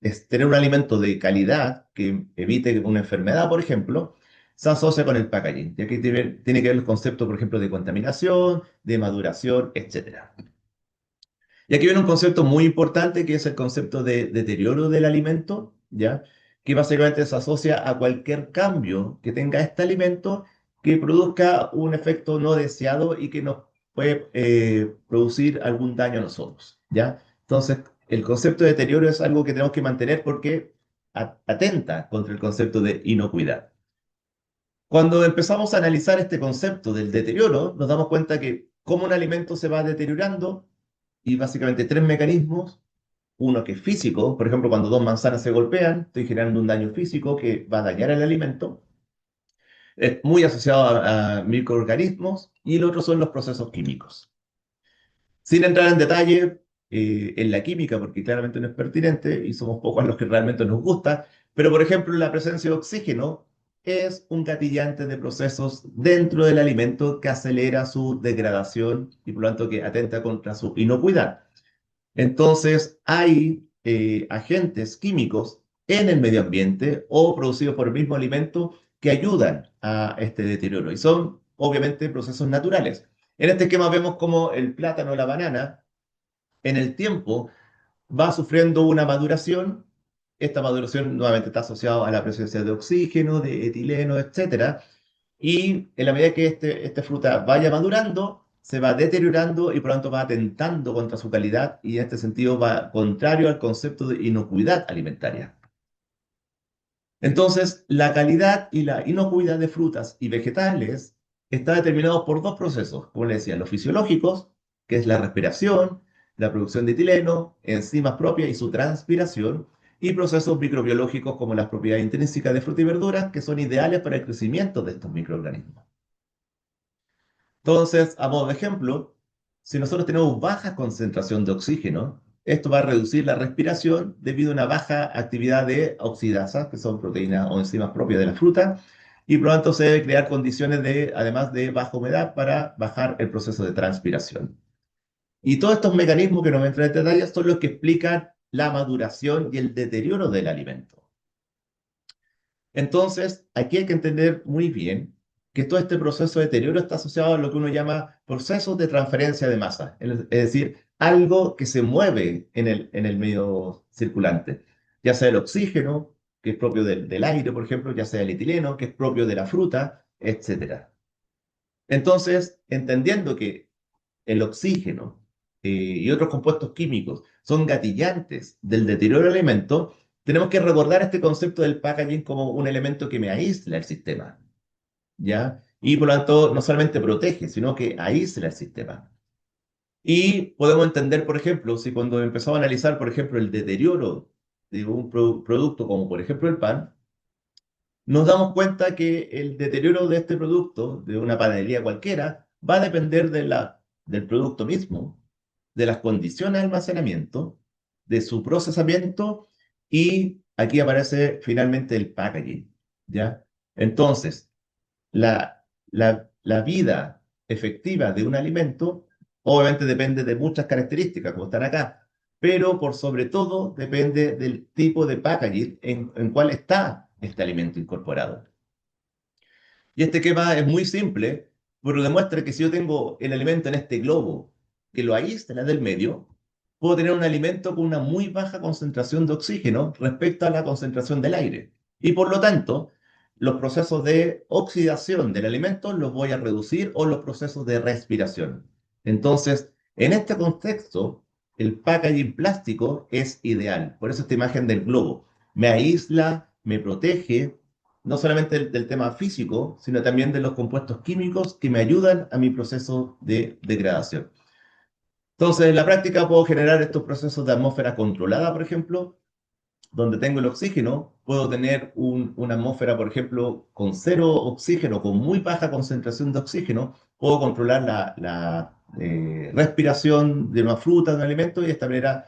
es tener un alimento de calidad que evite una enfermedad, por ejemplo, se asocia con el packaging. Y aquí tiene que ver el concepto, por ejemplo, de contaminación, de maduración, etcétera. Y aquí viene un concepto muy importante que es el concepto de deterioro del alimento, ¿ya? Que básicamente se asocia a cualquier cambio que tenga este alimento que produzca un efecto no deseado y que nos puede producir algún daño a nosotros, ¿ya? Entonces, el concepto de deterioro es algo que tenemos que mantener porque atenta contra el concepto de inocuidad. Cuando empezamos a analizar este concepto del deterioro, nos damos cuenta que cómo un alimento se va deteriorando y básicamente tres mecanismos. Uno que es físico, por ejemplo, cuando dos manzanas se golpean, estoy generando un daño físico que va a dañar el alimento. Es muy asociado a microorganismos y el otro son los procesos químicos. Sin entrar en detalle en la química, porque claramente no es pertinente y somos pocos los que realmente nos gusta, pero por ejemplo la presencia de oxígeno es un gatillante de procesos dentro del alimento que acelera su degradación y por lo tanto que atenta contra su inocuidad. Entonces, hay agentes químicos en el medio ambiente o producidos por el mismo alimento que ayudan a este deterioro y son obviamente procesos naturales. En este esquema vemos como el plátano o la banana en el tiempo va sufriendo una maduración. Esta maduración nuevamente está asociada a la presencia de oxígeno, de etileno, etcétera. Y en la medida que esta fruta vaya madurando, se va deteriorando y por lo tanto va atentando contra su calidad y en este sentido va contrario al concepto de inocuidad alimentaria. Entonces, la calidad y la inocuidad de frutas y vegetales está determinado por dos procesos, como les decía, los fisiológicos, que es la respiración, la producción de etileno, enzimas propias y su transpiración, y procesos microbiológicos como las propiedades intrínsecas de frutas y verduras, que son ideales para el crecimiento de estos microorganismos. Entonces, a modo de ejemplo, si nosotros tenemos baja concentración de oxígeno, esto va a reducir la respiración debido a una baja actividad de oxidasas, que son proteínas o enzimas propias de la fruta, y por lo tanto se debe crear condiciones de, además de baja humedad, para bajar el proceso de transpiración. Y todos estos mecanismos que no me entran en detalle son los que explican la maduración y el deterioro del alimento. Entonces, aquí hay que entender muy bien que todo este proceso de deterioro está asociado a lo que uno llama procesos de transferencia de masa, es decir, algo que se mueve en el medio circulante, ya sea el oxígeno, que es propio del aire, por ejemplo, ya sea el etileno, que es propio de la fruta, etcétera. Entonces, entendiendo que el oxígeno y otros compuestos químicos son gatillantes del deterioro del alimento, tenemos que recordar este concepto del packaging como un elemento que me aísla el sistema, ¿ya? Y por lo tanto, no solamente protege, sino que aísla el sistema. Y podemos entender, por ejemplo, si cuando empezamos a analizar, por ejemplo, el deterioro de un producto como por ejemplo el pan, nos damos cuenta que el deterioro de este producto, de una panadería cualquiera, va a depender del producto mismo, de las condiciones de almacenamiento, de su procesamiento y aquí aparece finalmente el packaging, ¿ya? Entonces, la vida efectiva de un alimento obviamente depende de muchas características, como están acá, pero por sobre todo depende del tipo de packaging en cuál está este alimento incorporado. Y este esquema es muy simple, pero demuestra que si yo tengo el alimento en este globo que lo aísla del medio, puedo tener un alimento con una muy baja concentración de oxígeno respecto a la concentración del aire. Y por lo tanto, los procesos de oxidación del alimento los voy a reducir o los procesos de respiración. Entonces, en este contexto, el packaging plástico es ideal. Por eso esta imagen del globo me aísla, me protege no solamente del tema físico, sino también de los compuestos químicos que me ayudan a mi proceso de degradación. Entonces, en la práctica puedo generar estos procesos de atmósfera controlada, por ejemplo, donde tengo el oxígeno, puedo tener una atmósfera, por ejemplo, con cero oxígeno, con muy baja concentración de oxígeno, puedo controlar la respiración de una fruta, de un alimento, y de esta manera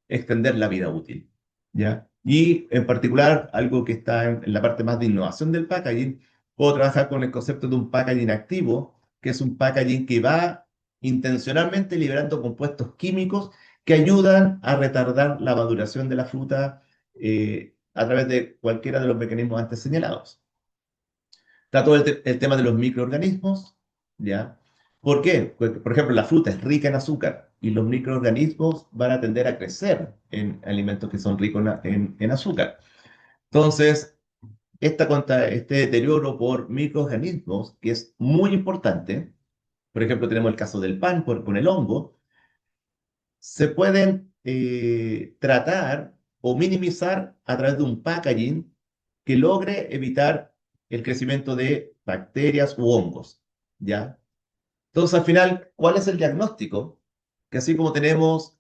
extender la vida útil, ¿ya? Y en particular, algo que está en la parte más de innovación del packaging, puedo trabajar con el concepto de un packaging activo, que es un packaging que va intencionalmente liberando compuestos químicos que ayudan a retardar la maduración de la fruta a través de cualquiera de los mecanismos antes señalados. Está todo el tema de los microorganismos, ¿ya? ¿Por qué? Pues, por ejemplo, la fruta es rica en azúcar y los microorganismos van a tender a crecer en alimentos que son ricos en azúcar. Entonces, este deterioro por microorganismos, que es muy importante, por ejemplo, tenemos el caso del pan con el hongo, se pueden tratar o minimizar a través de un packaging que logre evitar el crecimiento de bacterias u hongos, ¿ya? Entonces, al final, ¿cuál es el diagnóstico? Que así como tenemos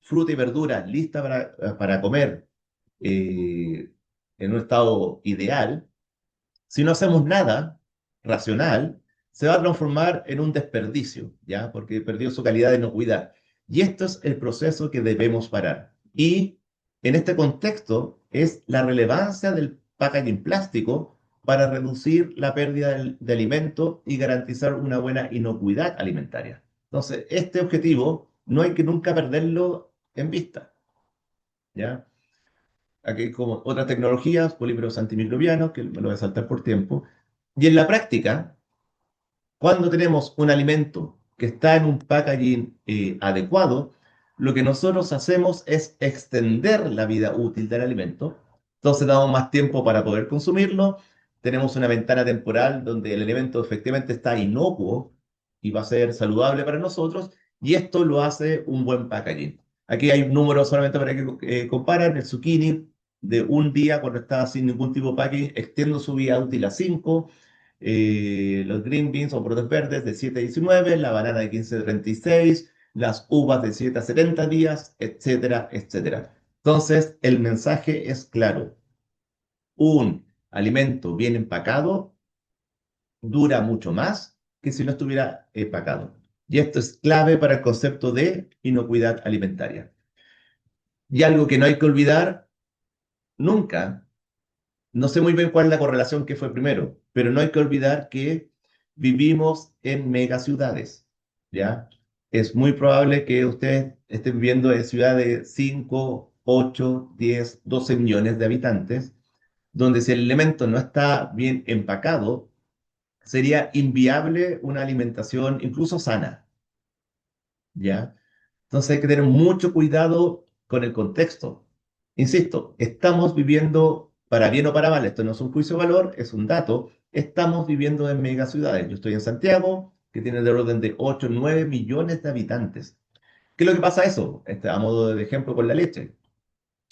fruta y verdura lista para comer en un estado ideal, si no hacemos nada racional, se va a transformar en un desperdicio, ¿ya? Porque perdió su calidad de inocuidad. Y esto es el proceso que debemos parar. Y en este contexto es la relevancia del packaging plástico para reducir la pérdida de alimento y garantizar una buena inocuidad alimentaria. Entonces, este objetivo no hay que nunca perderlo en vista, ¿ya? Aquí como otras tecnologías, polímeros antimicrobianos, que me lo voy a saltar por tiempo. Y en la práctica, cuando tenemos un alimento que está en un packaging adecuado, lo que nosotros hacemos es extender la vida útil del alimento. Entonces damos más tiempo para poder consumirlo. Tenemos una ventana temporal donde el alimento efectivamente está inocuo y va a ser saludable para nosotros. Y esto lo hace un buen packaging. Aquí hay un número solamente para que comparen. El zucchini de un día cuando está sin ningún tipo de packaging, extiendo su vida útil a 5. Los green beans o brotes verdes de 7 a 19, la banana de 15 a 36, las uvas de 7 a 70 días, etcétera, etcétera. Entonces, el mensaje es claro. Un alimento bien empacado dura mucho más que si no estuviera empacado. Y esto es clave para el concepto de inocuidad alimentaria. Y algo que no hay que olvidar nunca. No sé muy bien cuál es la correlación que fue primero, pero no hay que olvidar que vivimos en megaciudades, ¿ya? Es muy probable que ustedes estén viviendo en ciudades de 5, 8, 10, 12 millones de habitantes, donde si el elemento no está bien empacado, sería inviable una alimentación incluso sana, ¿ya? Entonces hay que tener mucho cuidado con el contexto. Insisto, estamos viviendo, para bien o para mal, esto no es un juicio de valor, es un dato, estamos viviendo en megaciudades. Yo estoy en Santiago, que tiene del orden de 8 9 millones de habitantes. ¿Qué es lo que pasa eso? A modo de ejemplo con la leche.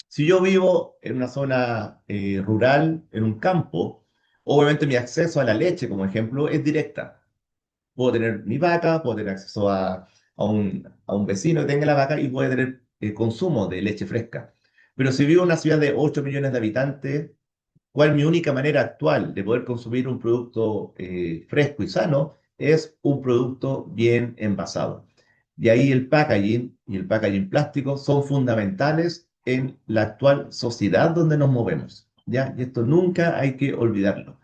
Si yo vivo en una zona rural, en un campo, obviamente mi acceso a la leche, como ejemplo, es directa. Puedo tener mi vaca, puedo tener acceso a un vecino que tenga la vaca y puede tener consumo de leche fresca. Pero si vivo en una ciudad de 8 millones de habitantes, ¿cuál es mi única manera actual de poder consumir un producto fresco y sano? Es un producto bien envasado. Y ahí el packaging y el packaging plástico son fundamentales en la actual sociedad donde nos movemos, ¿ya? Y esto nunca hay que olvidarlo.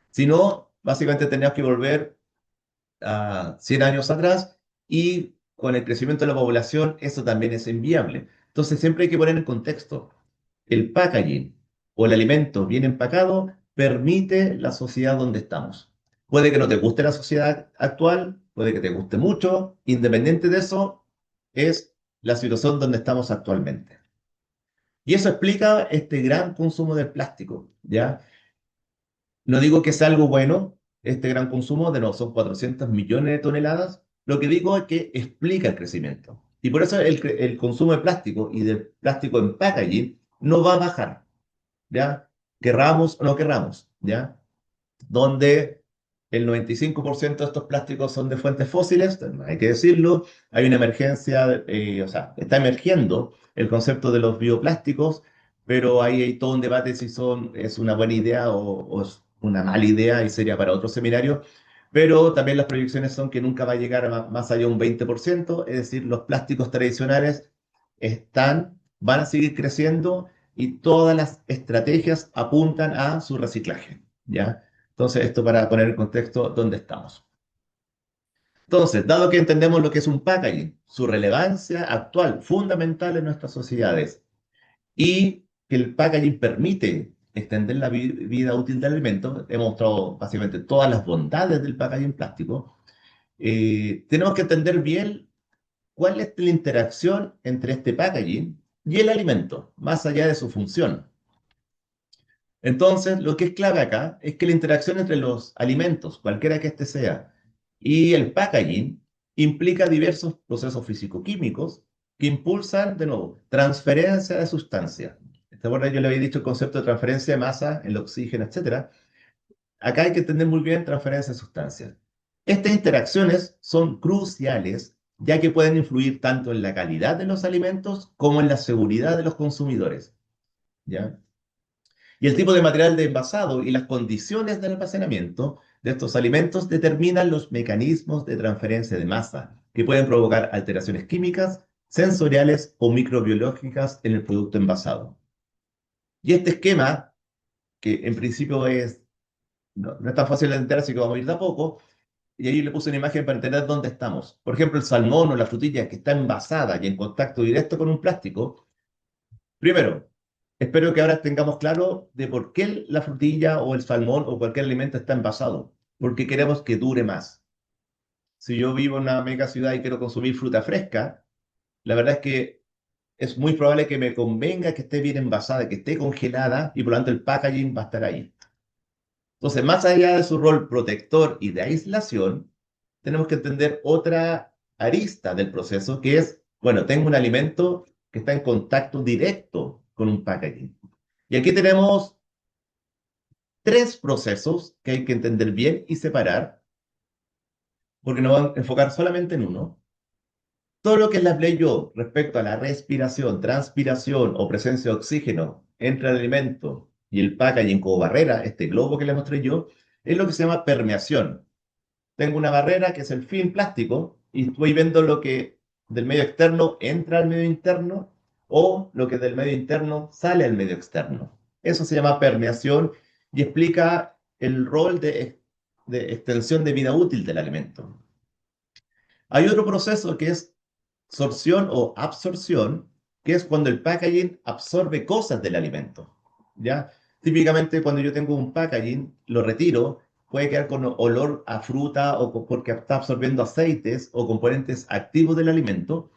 Si no, básicamente tenemos que volver a 100 años atrás y con el crecimiento de la población eso también es inviable. Entonces siempre hay que poner en contexto. El packaging o el alimento bien empacado permite la sociedad donde estamos. Puede que no te guste la sociedad actual, puede que te guste mucho, independiente de eso, es la situación donde estamos actualmente. Y eso explica este gran consumo de plástico, ¿ya? No digo que sea algo bueno, este gran consumo, de no, son 400 millones de toneladas. Lo que digo es que explica el crecimiento. Y por eso el consumo de plástico y de plástico en packaging no va a bajar, ¿ya? Querramos o no querramos, ¿ya? Donde el 95% de estos plásticos son de fuentes fósiles, hay que decirlo, hay una emergencia, o sea, está emergiendo el concepto de los bioplásticos, pero ahí hay todo un debate si es una buena idea o es una mala idea y sería para otro seminario, pero también las proyecciones son que nunca va a llegar a más allá de un 20%, es decir, los plásticos tradicionales van a seguir creciendo y todas las estrategias apuntan a su reciclaje, ¿ya? Entonces, esto para poner en contexto dónde estamos. Entonces, dado que entendemos lo que es un packaging, su relevancia actual, fundamental en nuestras sociedades, y que el packaging permite extender la vida útil del alimento, hemos mostrado básicamente todas las bondades del packaging plástico, tenemos que entender bien cuál es la interacción entre este packaging y el alimento, más allá de su función. Entonces, lo que es clave acá es que la interacción entre los alimentos, cualquiera que éste sea, y el packaging implica diversos procesos físico-químicos que impulsan, de nuevo, transferencia de sustancia. ¿Te acuerdas? Yo le había dicho el concepto de transferencia de masa, el oxígeno, etcétera. Acá hay que entender muy bien transferencia de sustancias. Estas interacciones son cruciales, ya que pueden influir tanto en la calidad de los alimentos como en la seguridad de los consumidores, ¿ya? Y el tipo de material de envasado y las condiciones del almacenamiento de estos alimentos determinan los mecanismos de transferencia de masa, que pueden provocar alteraciones químicas, sensoriales o microbiológicas en el producto envasado. Y este esquema, que en principio no es tan fácil de entender, así que vamos a ir de a poco, y ahí le puse una imagen para entender dónde estamos. Por ejemplo, el salmón o la frutilla que está envasada y en contacto directo con un plástico. Primero, espero que ahora tengamos claro de por qué la frutilla o el salmón o cualquier alimento está envasado. Porque queremos que dure más. Si yo vivo en una mega ciudad y quiero consumir fruta fresca, la verdad es que es muy probable que me convenga que esté bien envasada, que esté congelada y por lo tanto el packaging va a estar ahí. Entonces, más allá de su rol protector y de aislación, tenemos que entender otra arista del proceso que es, bueno, tengo un alimento que está en contacto directo con un packaging. Y aquí tenemos tres procesos que hay que entender bien y separar, porque nos vamos a enfocar solamente en uno. Todo lo que les hablé yo respecto a la respiración, transpiración o presencia de oxígeno entre el alimento y el packaging como barrera, este globo que les mostré yo, es lo que se llama permeación. Tengo una barrera que es el film plástico y estoy viendo lo que del medio externo entra al medio interno o lo que del medio interno sale al medio externo. Eso se llama permeación y explica el rol de extensión de vida útil del alimento. Hay otro proceso que es sorción o absorción, que es cuando el packaging absorbe cosas del alimento. ¿Ya? Típicamente cuando yo tengo un packaging, lo retiro, puede quedar con olor a fruta o porque está absorbiendo aceites o componentes activos del alimento.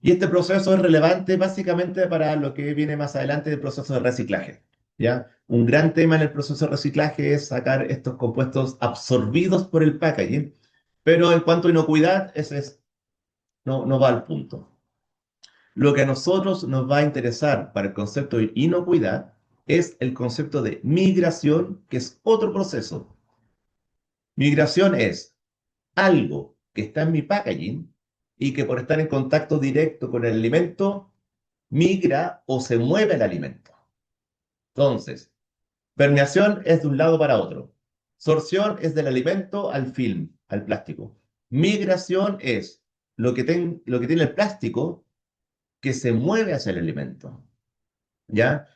Y este proceso es relevante básicamente para lo que viene más adelante del proceso de reciclaje. ¿Ya? Un gran tema en el proceso de reciclaje es sacar estos compuestos absorbidos por el packaging, pero en cuanto a inocuidad, no va al punto. Lo que a nosotros nos va a interesar para el concepto de inocuidad es el concepto de migración, que es otro proceso. Migración es algo que está en mi packaging y que por estar en contacto directo con el alimento, migra o se mueve el alimento. Entonces, permeación es de un lado para otro. Sorción es del alimento al film, al plástico. Migración es lo que tiene el plástico que se mueve hacia el alimento. ¿Ya?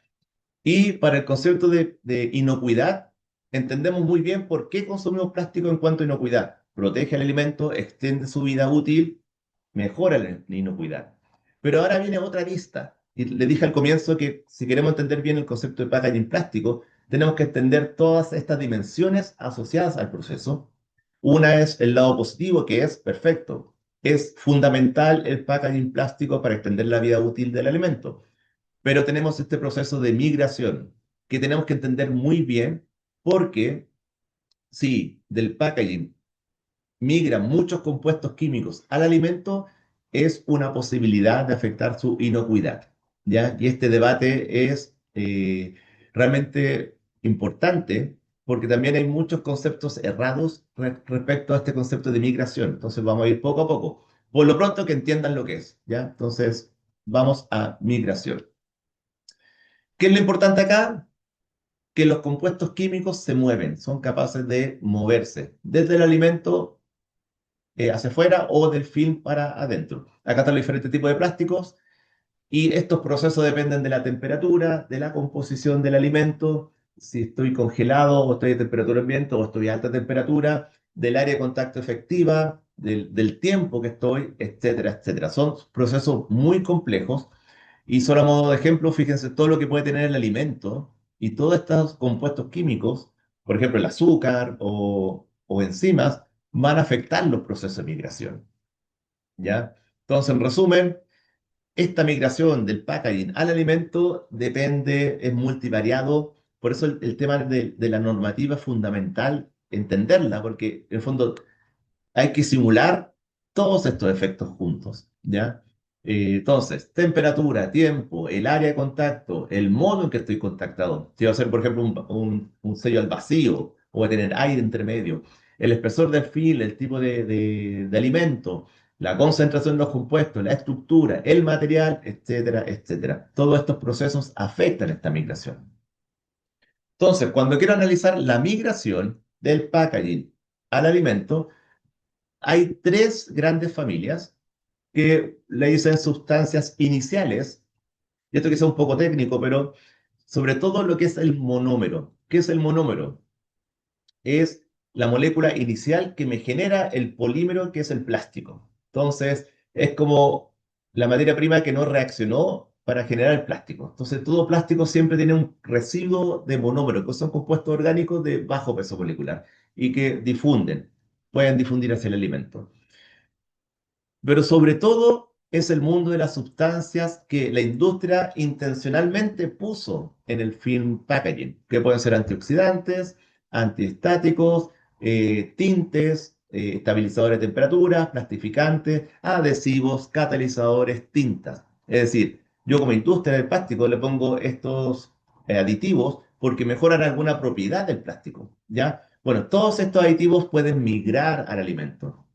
Y para el concepto de inocuidad, entendemos muy bien por qué consumimos plástico en cuanto a inocuidad. Protege el alimento, extiende su vida útil, mejora la inocuidad. Pero ahora viene otra lista. Y le dije al comienzo que si queremos entender bien el concepto de packaging plástico, tenemos que entender todas estas dimensiones asociadas al proceso. Una es el lado positivo, que es perfecto. Es fundamental el packaging plástico para extender la vida útil del alimento. Pero tenemos este proceso de migración que tenemos que entender muy bien porque si del packaging migran muchos compuestos químicos al alimento, es una posibilidad de afectar su inocuidad, ¿ya? Y este debate es realmente importante porque también hay muchos conceptos errados respecto a este concepto de migración. Entonces vamos a ir poco a poco. Por lo pronto que entiendan lo que es, ¿ya? Entonces vamos a migración. ¿Qué es lo importante acá? Que los compuestos químicos se mueven, son capaces de moverse desde el alimento hacia afuera o del film para adentro. Acá están los diferentes tipos de plásticos y estos procesos dependen de la temperatura, de la composición del alimento, si estoy congelado o estoy a temperatura ambiente o estoy a alta temperatura, del área de contacto efectiva, del tiempo que estoy, etcétera, etcétera. Son procesos muy complejos y solo a modo de ejemplo, fíjense todo lo que puede tener el alimento y todos estos compuestos químicos, por ejemplo, el azúcar o enzimas, van a afectar los procesos de migración, ¿ya? Entonces, en resumen, esta migración del packaging al alimento depende, es multivariado, por eso el tema de la normativa es fundamental entenderla, porque en el fondo hay que simular todos estos efectos juntos, ¿ya? Entonces, temperatura, tiempo, el área de contacto, el modo en que estoy contactado. Si va a ser, por ejemplo, un sello al vacío o va a tener aire entre medio, el espesor del film, el tipo de alimento, la concentración de los compuestos, la estructura, el material, etcétera, etcétera. Todos estos procesos afectan esta migración. Entonces, cuando quiero analizar la migración del packaging al alimento, hay tres grandes familias que le dicen sustancias iniciales, y esto quizá es un poco técnico, pero sobre todo lo que es el monómero. ¿Qué es el monómero? Es la molécula inicial que me genera el polímero que es el plástico. Entonces, es como la materia prima que no reaccionó para generar el plástico. Entonces, todo plástico siempre tiene un residuo de monómero, que son compuestos orgánicos de bajo peso molecular y que difunden, pueden difundir hacia el alimento. Pero sobre todo es el mundo de las sustancias que la industria intencionalmente puso en el film packaging, que pueden ser antioxidantes, antiestáticos, tintes, estabilizadores de temperatura, plastificantes, adhesivos, catalizadores, tintas. Es decir, yo como industria del plástico le pongo estos aditivos porque mejoran alguna propiedad del plástico, ¿ya? Bueno, todos estos aditivos pueden migrar al alimento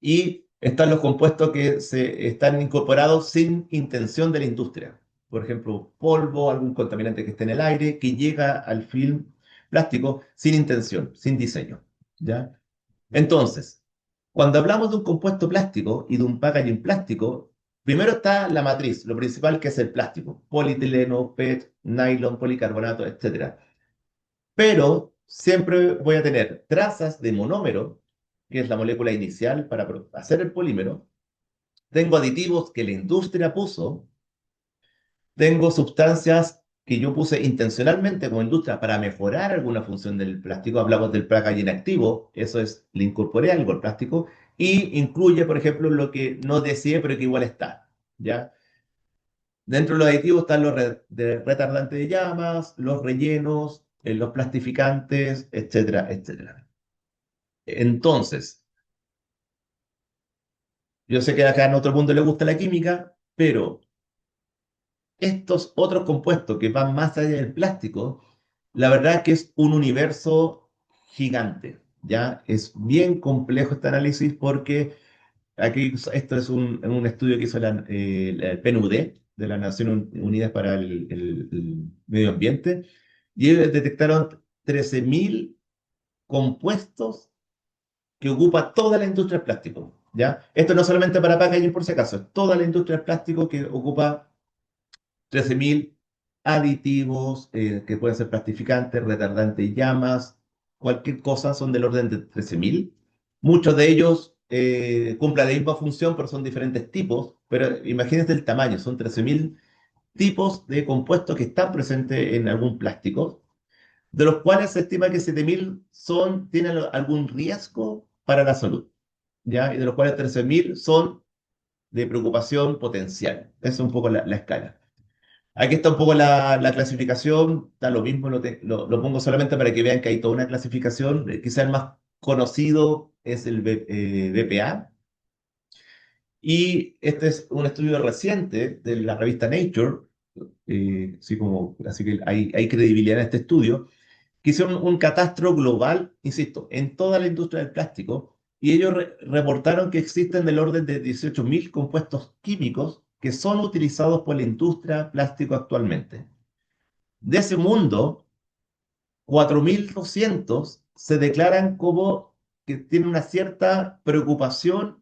y están los compuestos que se están incorporados sin intención de la industria. Por ejemplo, polvo, algún contaminante que esté en el aire, que llega al film plástico sin intención, sin diseño, ¿ya? Entonces, cuando hablamos de un compuesto plástico y de un packaging plástico, primero está la matriz, lo principal que es el plástico, polietileno, PET, nylon, policarbonato, etcétera. Pero siempre voy a tener trazas de monómero, que es la molécula inicial para hacer el polímero. Tengo aditivos que la industria puso. Tengo sustancias que yo puse intencionalmente como industria para mejorar alguna función del plástico. Hablamos del packaging activo, eso es, le incorporé algo al plástico. Y incluye, por ejemplo, lo que no deseé, pero que igual está, ¿ya? Dentro de los aditivos están los retardantes de llamas, los rellenos, los plastificantes, etcétera, etcétera. Entonces, yo sé que acá en otro mundo le gusta la química, pero estos otros compuestos que van más allá del plástico, la verdad es que es un universo gigante, ¿ya? Es bien complejo este análisis porque aquí esto es un estudio que hizo el PNUD, de las Naciones Unidas para el Medio Ambiente, y ellos detectaron 13.000 compuestos que ocupa toda la industria del plástico, ¿ya? Esto no solamente para packaging por si acaso, es toda la industria del plástico que ocupa 13.000 aditivos que pueden ser plastificantes, retardantes de llamas, cualquier cosa son del orden de 13.000. Muchos de ellos cumplen la misma función, pero son diferentes tipos. Pero imagínense el tamaño, son 13.000 tipos de compuestos que están presentes en algún plástico, de los cuales se estima que 7.000 tienen algún riesgo para la salud, ¿ya? Y de los cuales 13.000 son de preocupación potencial. Esa es un poco la escala. Aquí está un poco la clasificación, da lo mismo, lo pongo solamente para que vean que hay toda una clasificación. Quizá el más conocido es el BPA, y este es un estudio reciente de la revista Nature, así que hay credibilidad en este estudio, que hicieron un catastro global, insisto, en toda la industria del plástico, y ellos reportaron que existen del orden de 18.000 compuestos químicos que son utilizados por la industria plástico actualmente. De ese mundo, 4.200 se declaran como que tienen una cierta preocupación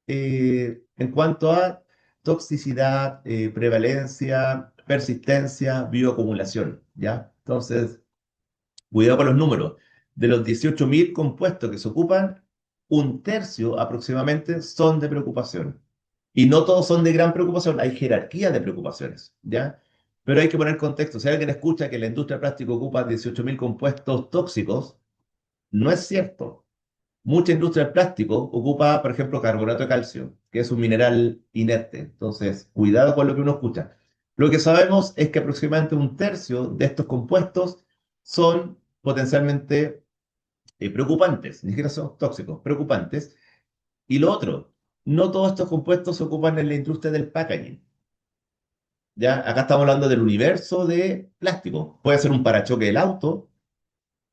en cuanto a toxicidad, prevalencia, persistencia, bioacumulación, ¿ya? Entonces, cuidado con los números. De los 18.000 compuestos que se ocupan, un tercio aproximadamente son de preocupación. Y no todos son de gran preocupación, hay jerarquía de preocupaciones, ¿ya? Pero hay que poner contexto. Si alguien escucha que la industria del plástico ocupa 18.000 compuestos tóxicos, no es cierto. Mucha industria del plástico ocupa, por ejemplo, carbonato de calcio, que es un mineral inerte. Entonces, cuidado con lo que uno escucha. Lo que sabemos es que aproximadamente un tercio de estos compuestos son potencialmente preocupantes, ni siquiera son tóxicos, preocupantes. Y lo otro, no todos estos compuestos se ocupan en la industria del packaging. ¿Ya? Acá estamos hablando del universo de plástico. Puede ser un parachoque del auto,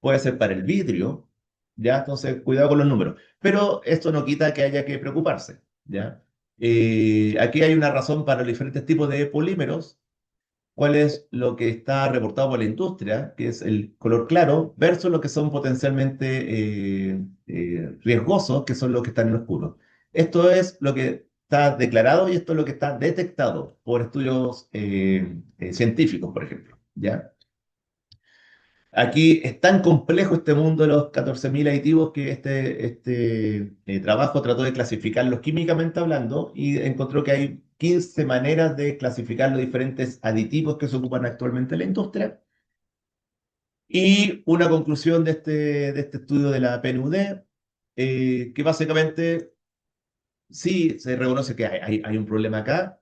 puede ser para el vidrio, ¿ya? Entonces, cuidado con los números. Pero esto no quita que haya que preocuparse, ¿ya? Aquí hay una razón para los diferentes tipos de polímeros. ¿Cuál es lo que está reportado por la industria, que es el color claro, versus lo que son potencialmente riesgosos, que son los que están en oscuro? Esto es lo que está declarado y esto es lo que está detectado por estudios científicos, por ejemplo, ¿ya? Aquí es tan complejo este mundo de los 14.000 aditivos que este trabajo trató de clasificarlos químicamente hablando y encontró que hay 15 maneras de clasificar los diferentes aditivos que se ocupan actualmente en la industria. Y una conclusión de este estudio de la PNUD, que básicamente sí se reconoce que hay un problema acá,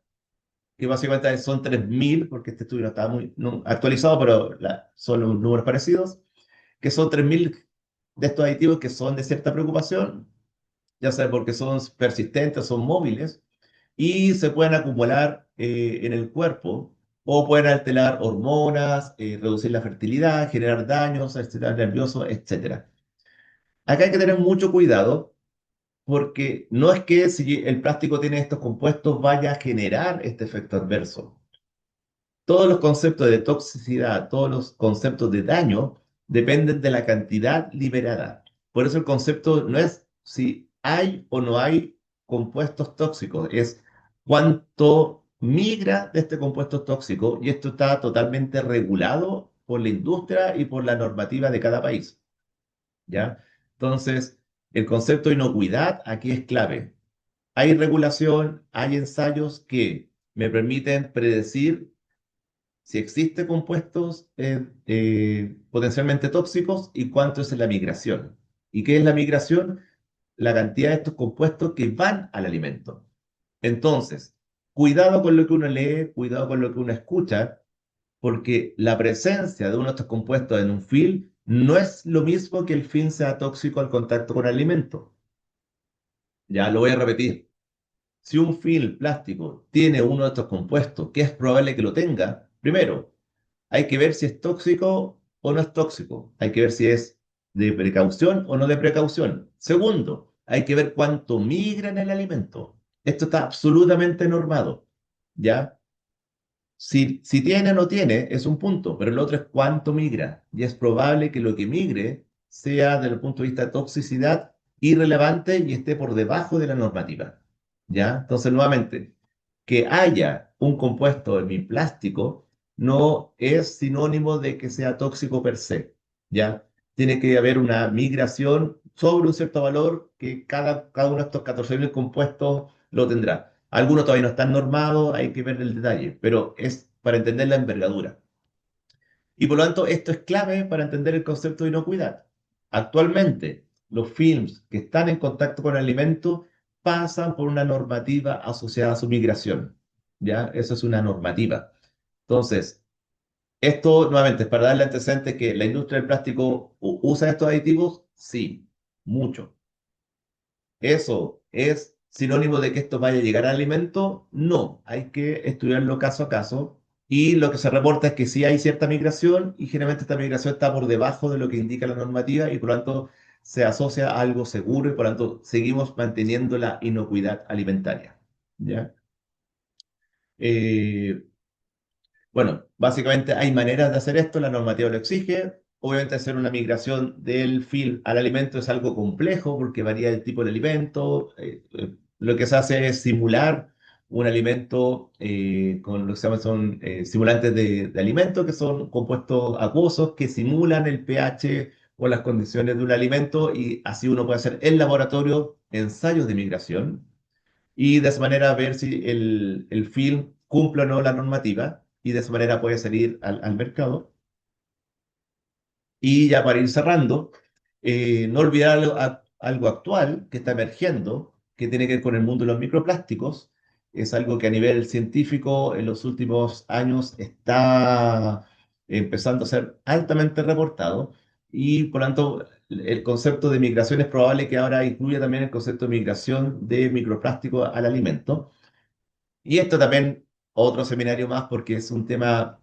que básicamente son 3.000 porque este estudio no estaba muy no, actualizado, pero son los números parecidos, que son 3.000 de estos aditivos que son de cierta preocupación, ya sea porque son persistentes, son móviles, y se pueden acumular en el cuerpo o pueden alterar hormonas, reducir la fertilidad, generar daños al sistema nervioso, etcétera. Acá hay que tener mucho cuidado porque no es que si el plástico tiene estos compuestos vaya a generar este efecto adverso. Todos los conceptos de toxicidad, todos los conceptos de daño dependen de la cantidad liberada. Por eso el concepto no es si hay o no hay compuestos tóxicos, es cuánto migra de este compuesto tóxico y esto está totalmente regulado por la industria y por la normativa de cada país, ¿ya? Entonces, el concepto de inocuidad aquí es clave. Hay regulación, hay ensayos que me permiten predecir si existe compuestos potencialmente tóxicos y cuánto es la migración. ¿Y qué es la migración? La cantidad de estos compuestos que van al alimento. Entonces, cuidado con lo que uno lee, cuidado con lo que uno escucha, porque la presencia de uno de estos compuestos en un film no es lo mismo que el film sea tóxico al contacto con el alimento. Ya lo voy a repetir. Si un film plástico tiene uno de estos compuestos, que es probable que lo tenga, primero, hay que ver si es tóxico o no es tóxico. Hay que ver si es de precaución o no de precaución. Segundo, hay que ver cuánto migra en el alimento. Esto está absolutamente normado, ¿ya? Si tiene o no tiene es un punto, pero el otro es cuánto migra. Y es probable que lo que migre sea, desde el punto de vista de toxicidad, irrelevante y esté por debajo de la normativa, ¿ya? Entonces, nuevamente, que haya un compuesto en mi plástico no es sinónimo de que sea tóxico per se, ¿ya? Tiene que haber una migración sobre un cierto valor que cada uno de estos 14.000 compuestos lo tendrá. Algunos todavía no están normados, hay que ver el detalle, pero es para entender la envergadura. Y por lo tanto, esto es clave para entender el concepto de inocuidad. Actualmente, los films que están en contacto con el alimento pasan por una normativa asociada a su migración. ¿Ya? Eso es una normativa. Entonces, esto nuevamente es para darle antecedentes que la industria del plástico usa estos aditivos, sí, mucho. ¿Eso es sinónimo de que esto vaya a llegar al alimento? No, hay que estudiarlo caso a caso. Y lo que se reporta es que sí hay cierta migración y generalmente esta migración está por debajo de lo que indica la normativa y por lo tanto se asocia a algo seguro y por lo tanto seguimos manteniendo la inocuidad alimentaria. ¿Ya? Eh, bueno, básicamente hay maneras de hacer esto, la normativa lo exige. Obviamente hacer una migración del film al alimento es algo complejo porque varía el tipo de alimento. Lo que se hace es simular un alimento con lo que se llaman son simulantes de alimento, que son compuestos acuosos que simulan el pH o las condiciones de un alimento y así uno puede hacer en laboratorio ensayos de migración y de esa manera ver si el film cumple o no la normativa y de esa manera puede salir al mercado. Y ya para ir cerrando, no olvidar algo actual que está emergiendo, que tiene que ver con el mundo de los microplásticos. Es algo que a nivel científico en los últimos años está empezando a ser altamente reportado y por lo tanto el concepto de migración es probable que ahora incluya también el concepto de migración de microplásticos al alimento. Y esto también otro seminario más porque es un tema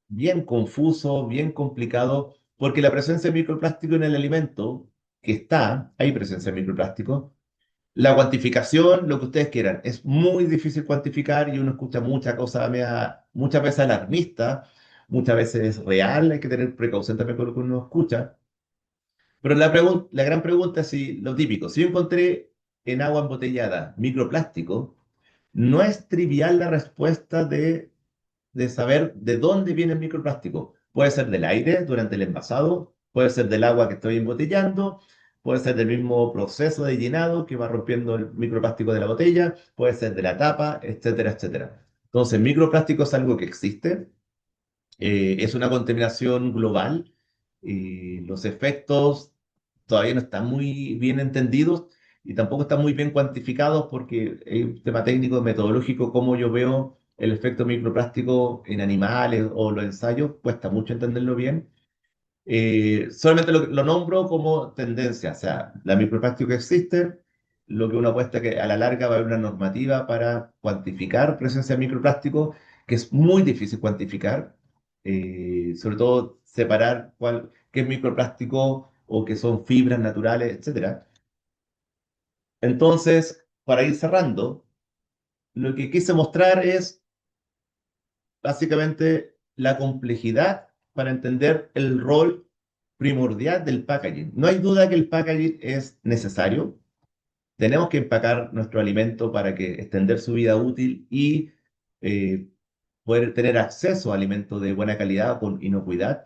bien confuso, bien complicado, porque la presencia de microplástico en el alimento, que está, hay presencia de microplástico, la cuantificación, lo que ustedes quieran, es muy difícil cuantificar y uno escucha muchas cosas, muchas veces alarmistas, muchas veces real, hay que tener precaución también con lo que uno escucha. Pero la gran pregunta es si, lo típico, si yo encontré en agua embotellada microplástico, no es trivial la respuesta de saber de dónde viene el microplástico. Puede ser del aire durante el envasado, puede ser del agua que estoy embotellando, puede ser del mismo proceso de llenado que va rompiendo el microplástico de la botella, puede ser de la tapa, etcétera, etcétera. Entonces, microplástico es algo que existe, es una contaminación global y los efectos todavía no están muy bien entendidos y tampoco están muy bien cuantificados porque es un tema técnico, metodológico, cómo yo veo el efecto microplástico en animales o los ensayos, cuesta mucho entenderlo bien. Solamente lo nombro como tendencia, o sea, la microplástico existe, lo que uno apuesta que a la larga va a haber una normativa para cuantificar presencia de microplástico, que es muy difícil cuantificar, sobre todo separar qué es microplástico o qué son fibras naturales, etcétera. Entonces, para ir cerrando, lo que quise mostrar es básicamente la complejidad para entender el rol primordial del packaging. No hay duda que el packaging es necesario. Tenemos que empacar nuestro alimento para que extender su vida útil y eh, poder tener acceso a alimentos de buena calidad con inocuidad.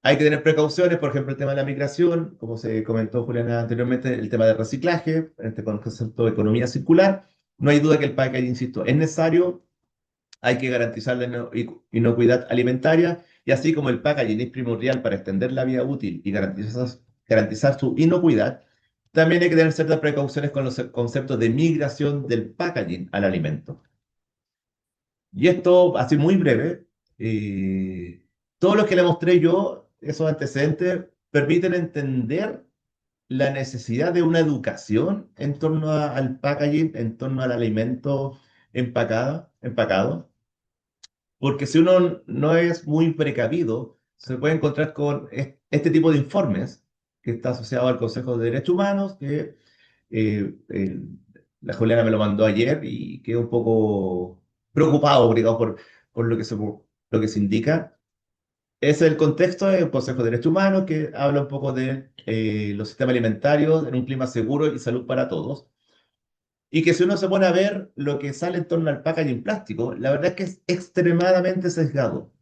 Hay que tener precauciones, por ejemplo, el tema de la migración, como se comentó Juliana anteriormente, el tema del reciclaje, este concepto de economía circular. No hay duda que el packaging, insisto, es necesario, hay que garantizar la inocuidad alimentaria y así como el packaging es primordial para extender la vida útil y garantizar su inocuidad, también hay que tener ciertas precauciones con los conceptos de migración del packaging al alimento. Y esto, así muy breve, todo lo que le mostré yo, esos antecedentes, permiten entender la necesidad de una educación en torno al packaging, en torno al alimento empacado. Porque si uno no es muy precavido, se puede encontrar con este tipo de informes que está asociado al Consejo de Derechos Humanos, que eh, eh, la Juliana me lo mandó ayer y quedé un poco preocupado, digamos, por lo que se indica. Es el contexto del Consejo de Derechos Humanos que habla un poco de los sistemas alimentarios en un clima seguro y salud para todos. Y que si uno se pone a ver lo que sale en torno al packaging plástico, la verdad es que es extremadamente sesgado.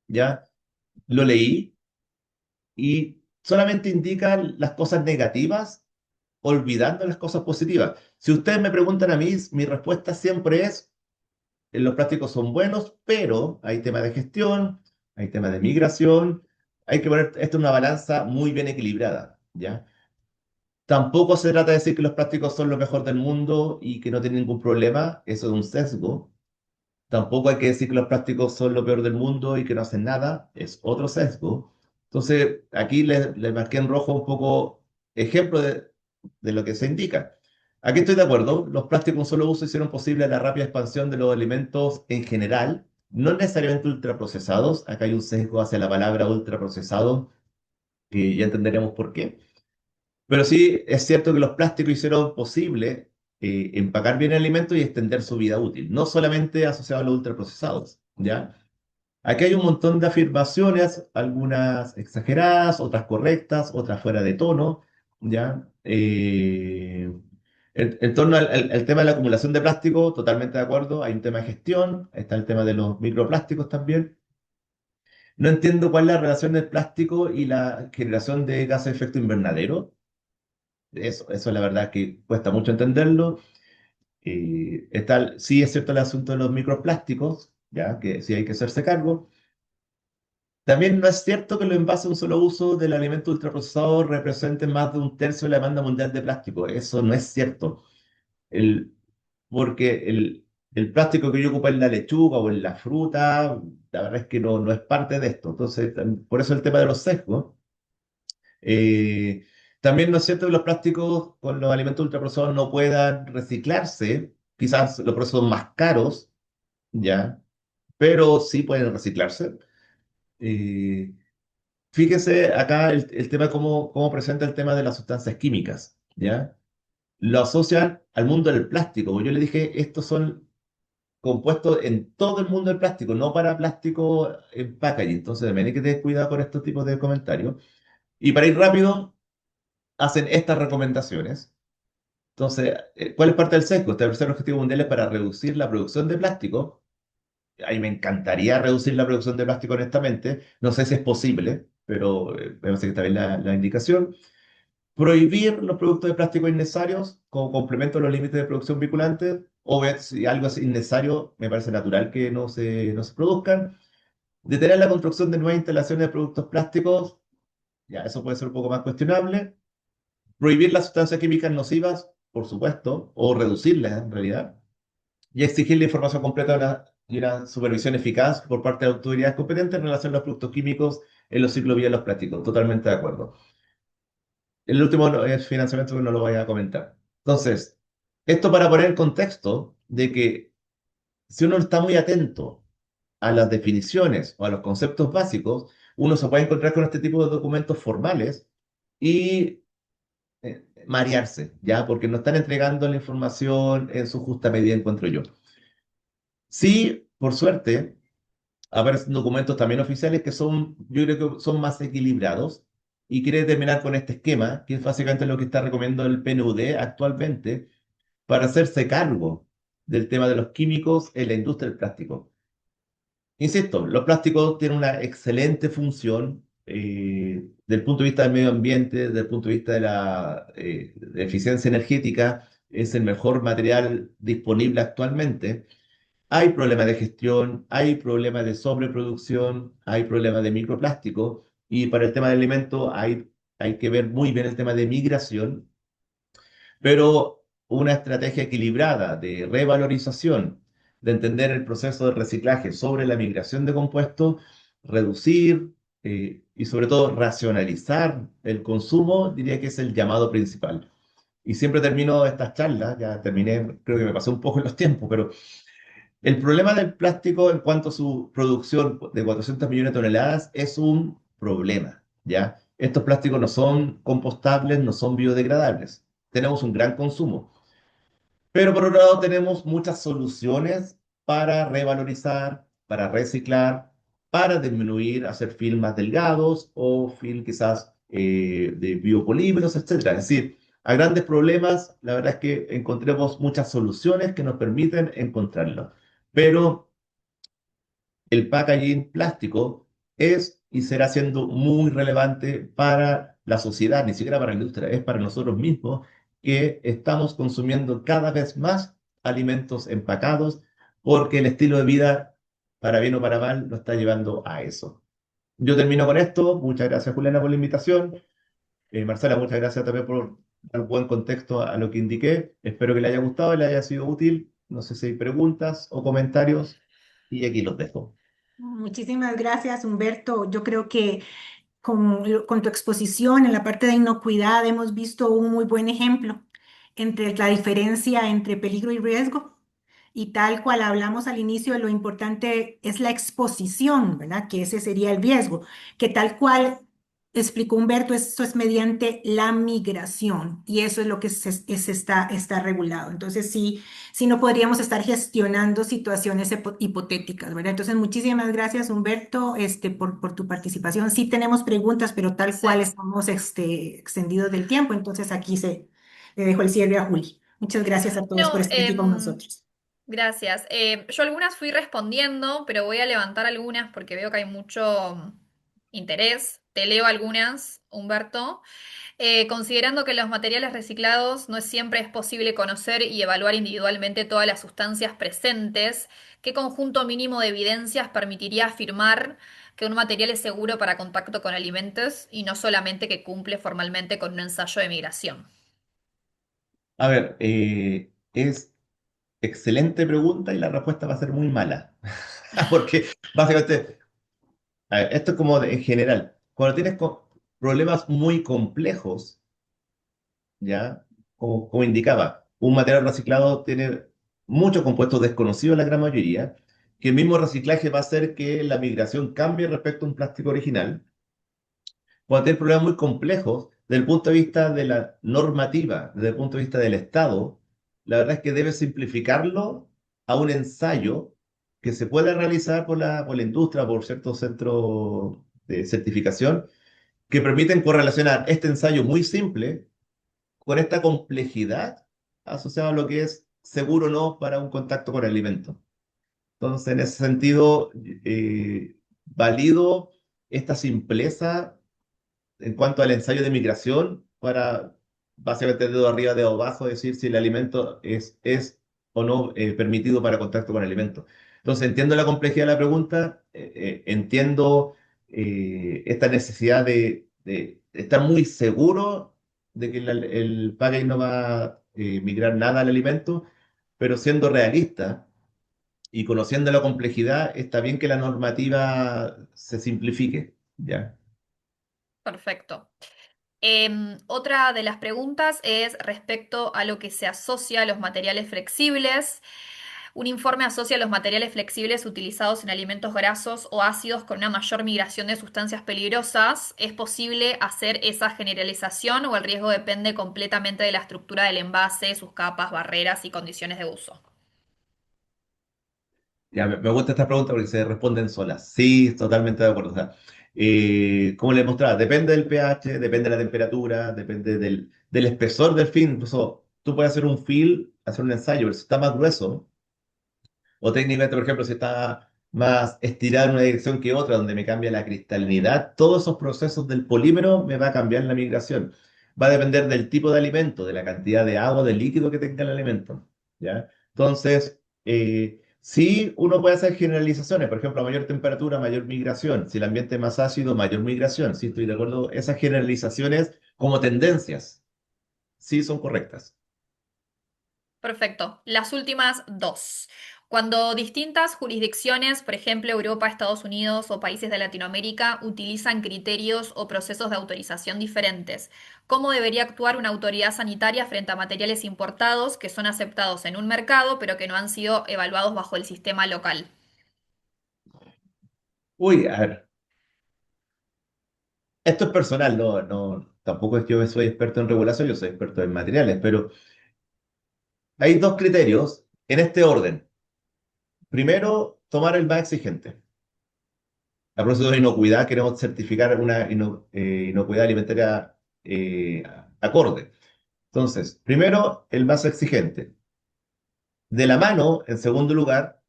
¿Ya? Lo leí y solamente indica las cosas negativas, olvidando las cosas positivas. Si ustedes me preguntan a mí, mi respuesta siempre es, los plásticos son buenos, pero hay temas de gestión, hay temas de migración, hay que poner esto en una balanza muy bien equilibrada, ¿ya? Tampoco se trata de decir que los plásticos son lo mejor del mundo y que no tienen ningún problema, eso es un sesgo. Tampoco hay que decir que los plásticos son lo peor del mundo y que no hacen nada, es otro sesgo. Entonces, aquí le marqué en rojo un poco ejemplo de lo que se indica. Aquí estoy de acuerdo, los plásticos de un solo uso hicieron posible la rápida expansión de los alimentos en general, no necesariamente ultraprocesados. Acá hay un sesgo hacia la palabra ultraprocesado, que ya entenderemos por qué. Pero sí es cierto que los plásticos hicieron posible empacar bien el alimento y extender su vida útil, no solamente asociado a los ultraprocesados, ¿ya? Aquí hay un montón de afirmaciones, algunas exageradas, otras correctas, otras fuera de tono, ¿ya? En torno al tema de la acumulación de plástico, totalmente de acuerdo, hay un tema de gestión, está el tema de los microplásticos también. No entiendo cuál es la relación del plástico y la generación de gases de efecto invernadero. Eso la verdad que cuesta mucho entenderlo. Sí es cierto el asunto de los microplásticos, ya que sí hay que hacerse cargo. También no es cierto que los envases de un solo uso del alimento ultraprocesado representen más de un tercio de la demanda mundial de plástico. Eso no es cierto. El, Porque el plástico que yo ocupo en la lechuga o en la fruta, la verdad es que no es parte de esto. Entonces, por eso el tema de los sesgos. Eh, También no es cierto que los plásticos con los alimentos ultraprocesados no puedan reciclarse. Quizás los procesos son más caros, ¿ya? Pero sí pueden reciclarse. Eh, Fíjese acá el tema, cómo presenta el tema de las sustancias químicas, ¿ya? Lo asocian al mundo del plástico. Como yo le dije, estos son compuestos en todo el mundo del plástico, no para plástico en packaging. Entonces, también hay que tener cuidado con estos tipos de comentarios. Y para ir rápido, hacen estas recomendaciones. Entonces, ¿cuál es parte del sesgo? Establecer objetivos mundiales para reducir la producción de plástico. A mí me encantaría reducir la producción de plástico honestamente. No sé si es posible, pero me parece que está bien la indicación. Prohibir los productos de plástico innecesarios como complemento a los límites de producción vinculantes, o ver si algo es innecesario, me parece natural que no se produzcan. Detener la construcción de nuevas instalaciones de productos plásticos, ya eso puede ser un poco más cuestionable. Prohibir las sustancias químicas nocivas, por supuesto, o reducirlas en realidad. Y exigir la información completa y una supervisión eficaz por parte de autoridades competentes en relación a los productos químicos en los ciclos de vida de los plásticos. Totalmente de acuerdo. El último es financiamiento que no lo voy a comentar. Entonces, esto para poner en contexto de que si uno está muy atento a las definiciones o a los conceptos básicos, uno se puede encontrar con este tipo de documentos formales y marearse, ¿ya? Porque no están entregando la información en su justa medida, encuentro yo. Sí, por suerte, aparecen documentos también oficiales que son, yo creo que son más equilibrados y quiere terminar con este esquema, que es básicamente lo que está recomendando el PNUD actualmente para hacerse cargo del tema de los químicos en la industria del plástico. Insisto, los plásticos tienen una excelente función desde el punto de vista del medio ambiente, desde el punto de vista de eficiencia energética, es el mejor material disponible actualmente. Hay problemas de gestión, hay problemas de sobreproducción, hay problemas de microplástico y para el tema de alimentos hay que ver muy bien el tema de migración, pero una estrategia equilibrada de revalorización, de entender el proceso de reciclaje sobre la migración de compuestos, reducir y sobre todo racionalizar el consumo, diría que es el llamado principal. Y siempre termino estas charlas, ya terminé, creo que me pasé un poco en los tiempos, pero el problema del plástico en cuanto a su producción de 400 millones de toneladas es un problema, ¿ya? Estos plásticos no son compostables, no son biodegradables. Tenemos un gran consumo. Pero por otro lado tenemos muchas soluciones para revalorizar, para reciclar, para disminuir, hacer film más delgados o film quizás de biopolímeros, etcétera. Es decir, a grandes problemas, la verdad es que encontremos muchas soluciones que nos permiten encontrarlos. Pero el packaging plástico es y será siendo muy relevante para la sociedad, ni siquiera para la industria, es para nosotros mismos que estamos consumiendo cada vez más alimentos empacados porque el estilo de vida, para bien o para mal, nos está llevando a eso. Yo termino con esto. Muchas gracias, Juliana, por la invitación. Marcela, muchas gracias también por dar buen contexto a lo que indiqué. Espero que le haya gustado y le haya sido útil. No sé si hay preguntas o comentarios y aquí los dejo. Muchísimas gracias, Humberto. Yo creo que con tu exposición en la parte de inocuidad hemos visto un muy buen ejemplo entre la diferencia entre peligro y riesgo. Y tal cual hablamos al inicio, lo importante es la exposición, ¿verdad? Que ese sería el riesgo, que tal cual explicó Humberto, eso es mediante la migración y eso es lo que está regulado. Entonces, sí, sí no podríamos estar gestionando situaciones hipotéticas, ¿verdad? Entonces, muchísimas gracias, Humberto, por tu participación. Sí tenemos preguntas, pero tal Sí. cual estamos extendidos del tiempo, entonces aquí le dejo el cierre a Juli. Muchas gracias a todos por No, estar aquí con nosotros. Gracias. Yo algunas fui respondiendo, pero voy a levantar algunas porque veo que hay mucho interés. Te leo algunas, Humberto. Considerando que los materiales reciclados no siempre es posible conocer y evaluar individualmente todas las sustancias presentes, ¿qué conjunto mínimo de evidencias permitiría afirmar que un material es seguro para contacto con alimentos y no solamente que cumple formalmente con un ensayo de migración? A ver, es excelente pregunta y la respuesta va a ser muy mala. Porque básicamente, a ver, esto es como en general. Cuando tienes problemas muy complejos, ¿ya? Como indicaba, un material reciclado tiene muchos compuestos desconocidos, la gran mayoría, que el mismo reciclaje va a hacer que la migración cambie respecto a un plástico original. Cuando tienes problemas muy complejos, desde el punto de vista de la normativa, desde el punto de vista del Estado, la verdad es que debes simplificarlo a un ensayo que se pueda realizar por la industria, por ciertos centros de certificación, que permiten correlacionar este ensayo muy simple con esta complejidad asociada a lo que es seguro o no para un contacto con el alimento. Entonces, en ese sentido, valido esta simpleza en cuanto al ensayo de migración para básicamente dedo arriba, dedo abajo, decir si el alimento es o no permitido para contacto con el alimento. Entonces, entiendo la complejidad de la pregunta, entiendo esta necesidad de estar muy seguro de que el package no va a migrar nada al alimento, pero siendo realista y conociendo la complejidad, está bien que la normativa se simplifique, ¿ya? Perfecto. Otra de las preguntas es respecto a lo que se asocia a los materiales flexibles. Un informe asocia los materiales flexibles utilizados en alimentos grasos o ácidos con una mayor migración de sustancias peligrosas. ¿Es posible hacer esa generalización o el riesgo depende completamente de la estructura del envase, sus capas, barreras y condiciones de uso? Ya, me gusta esta pregunta porque se responden solas. Sí, totalmente de acuerdo. O sea, como le mostraba, depende del pH, depende de la temperatura, depende del espesor del film. Incluso tú puedes hacer un film, hacer un ensayo, pero si está más grueso, o técnicamente, por ejemplo, si está más estirado en una dirección que otra, donde me cambia la cristalinidad, todos esos procesos del polímero me va a cambiar la migración. Va a depender del tipo de alimento, de la cantidad de agua, de líquido que tenga el alimento. ¿Ya? Entonces, sí, uno puede hacer generalizaciones. Por ejemplo, a mayor temperatura, mayor migración. Si el ambiente es más ácido, mayor migración. Sí, estoy de acuerdo. Esas generalizaciones como tendencias, sí son correctas. Perfecto. Las últimas dos. Cuando distintas jurisdicciones, por ejemplo Europa, Estados Unidos o países de Latinoamérica, utilizan criterios o procesos de autorización diferentes, ¿cómo debería actuar una autoridad sanitaria frente a materiales importados que son aceptados en un mercado pero que no han sido evaluados bajo el sistema local? Uy, a ver. Esto es personal, tampoco es que yo soy experto en regulación, yo soy experto en materiales, pero hay dos criterios en este orden. Primero, tomar el más exigente. A propósito de inocuidad, queremos certificar una inocuidad alimentaria acorde. Entonces, primero, el más exigente. De la mano, en segundo lugar,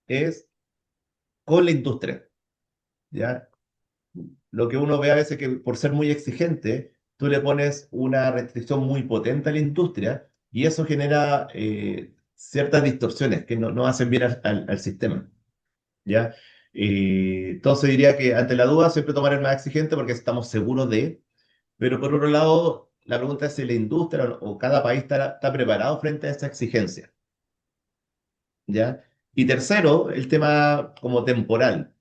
es con la industria, ¿ya? Lo que uno ve a veces que por ser muy exigente, tú le pones una restricción muy potente a la industria y eso genera ciertas distorsiones que no hacen bien al sistema, ¿ya? Entonces diría que ante la duda siempre tomar el más exigente porque estamos seguros de, pero por otro lado, la pregunta es si la industria o cada país está preparado frente a esa exigencia, ¿ya? Y tercero, el tema como temporal.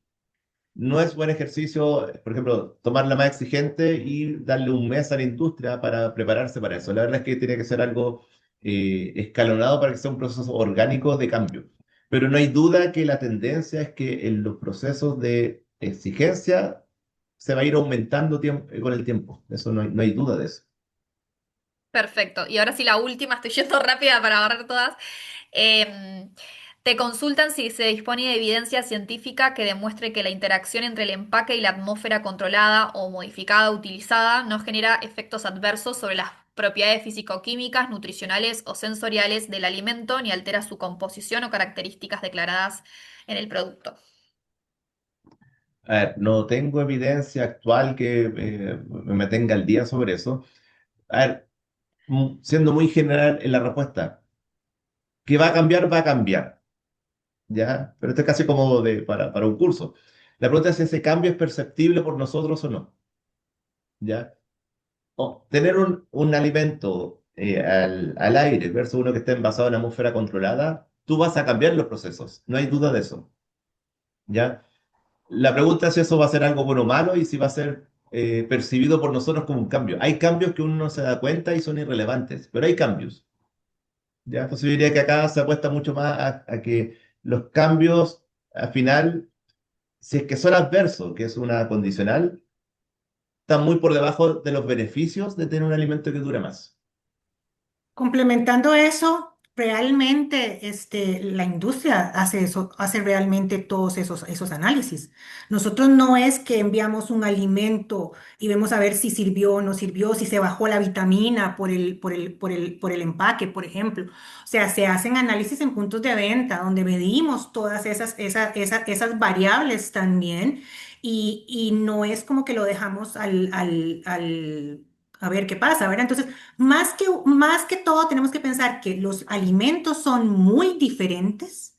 No es buen ejercicio, por ejemplo, tomarla más exigente y darle un mes a la industria para prepararse para eso. La verdad es que tiene que ser algo escalonado para que sea un proceso orgánico de cambio. Pero no hay duda que la tendencia es que en los procesos de exigencia se va a ir aumentando con el tiempo. Eso no hay duda de eso. Perfecto. Y ahora sí, la última, estoy yendo rápida para agarrar todas. Em, Te consultan si se dispone de evidencia científica que demuestre que la interacción entre el empaque y la atmósfera controlada o modificada utilizada no genera efectos adversos sobre las propiedades físico-químicas, nutricionales o sensoriales del alimento, ni altera su composición o características declaradas en el producto. A ver, no tengo evidencia actual que me tenga al día sobre eso. A ver, siendo muy general en la respuesta, que va a cambiar, ¿ya? Pero esto es casi como para un curso. La pregunta es si ese cambio es perceptible por nosotros o no, ¿ya? Tener un alimento al aire versus uno que esté envasado en atmósfera controlada, tú vas a cambiar los procesos, no hay duda de eso, ¿ya? La pregunta es si eso va a ser algo bueno o malo y si va a ser percibido por nosotros como un cambio. Hay cambios que uno no se da cuenta y son irrelevantes, pero hay cambios. ¿Ya? Entonces yo diría que acá se apuesta mucho más a que los cambios, al final, si es que son adversos, que es una condicional, están muy por debajo de los beneficios de tener un alimento que dure más. Complementando eso, realmente la industria hace eso, hace realmente todos esos análisis. Nosotros no es que enviamos un alimento y vemos a ver si sirvió o no sirvió, si se bajó la vitamina por el empaque, por ejemplo. O sea, se hacen análisis en puntos de venta donde medimos todas esas variables también y no es como que lo dejamos a ver qué pasa, ¿verdad? Entonces, más que todo, tenemos que pensar que los alimentos son muy diferentes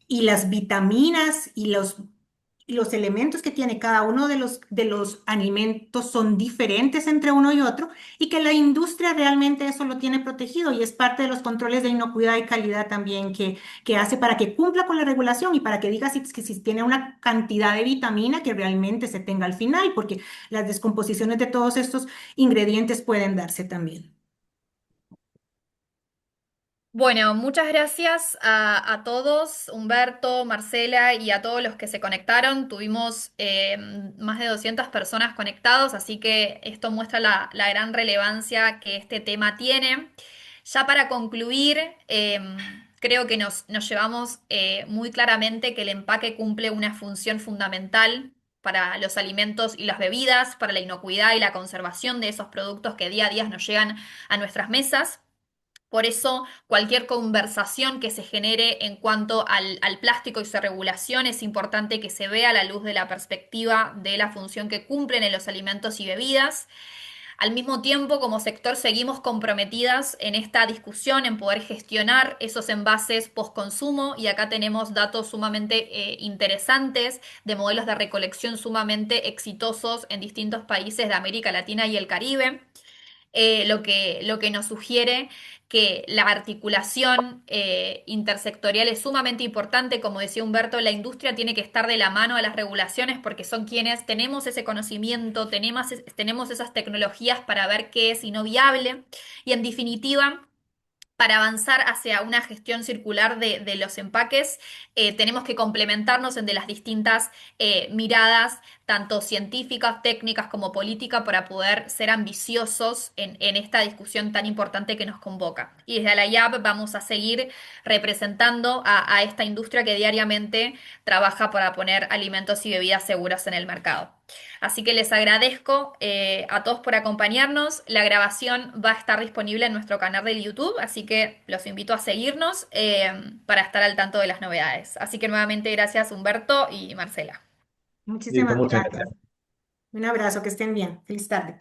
y las vitaminas y los elementos que tiene cada uno de los alimentos son diferentes entre uno y otro y que la industria realmente eso lo tiene protegido y es parte de los controles de inocuidad y calidad también que hace para que cumpla con la regulación y para que diga si tiene una cantidad de vitamina que realmente se tenga al final, porque las descomposiciones de todos estos ingredientes pueden darse también. Bueno, muchas gracias a todos, Humberto, Marcela y a todos los que se conectaron. Tuvimos más de 200 personas conectados, así que esto muestra la gran relevancia que este tema tiene. Ya para concluir, creo que nos llevamos muy claramente que el empaque cumple una función fundamental para los alimentos y las bebidas, para la inocuidad y la conservación de esos productos que día a día nos llegan a nuestras mesas. Por eso, cualquier conversación que se genere en cuanto al plástico y su regulación es importante que se vea a la luz de la perspectiva de la función que cumplen en los alimentos y bebidas. Al mismo tiempo, como sector, seguimos comprometidas en esta discusión en poder gestionar esos envases post-consumo y acá tenemos datos sumamente interesantes de modelos de recolección sumamente exitosos en distintos países de América Latina y el Caribe, lo que nos sugiere que la articulación intersectorial es sumamente importante. Como decía Humberto, la industria tiene que estar de la mano a las regulaciones porque son quienes tenemos ese conocimiento, tenemos esas tecnologías para ver qué es y no viable. Y en definitiva, para avanzar hacia una gestión circular de los empaques, tenemos que complementarnos en de las distintas miradas, tanto científicas, técnicas como política, para poder ser ambiciosos en esta discusión tan importante que nos convoca. Y desde la IAB vamos a seguir representando a esta industria que diariamente trabaja para poner alimentos y bebidas seguras en el mercado. Así que les agradezco a todos por acompañarnos. La grabación va a estar disponible en nuestro canal de YouTube, así que los invito a seguirnos para estar al tanto de las novedades. Así que nuevamente gracias Humberto y Marcela. Listo, Muchísimas muchas gracias. gracias. Un abrazo, que estén bien. Feliz tarde.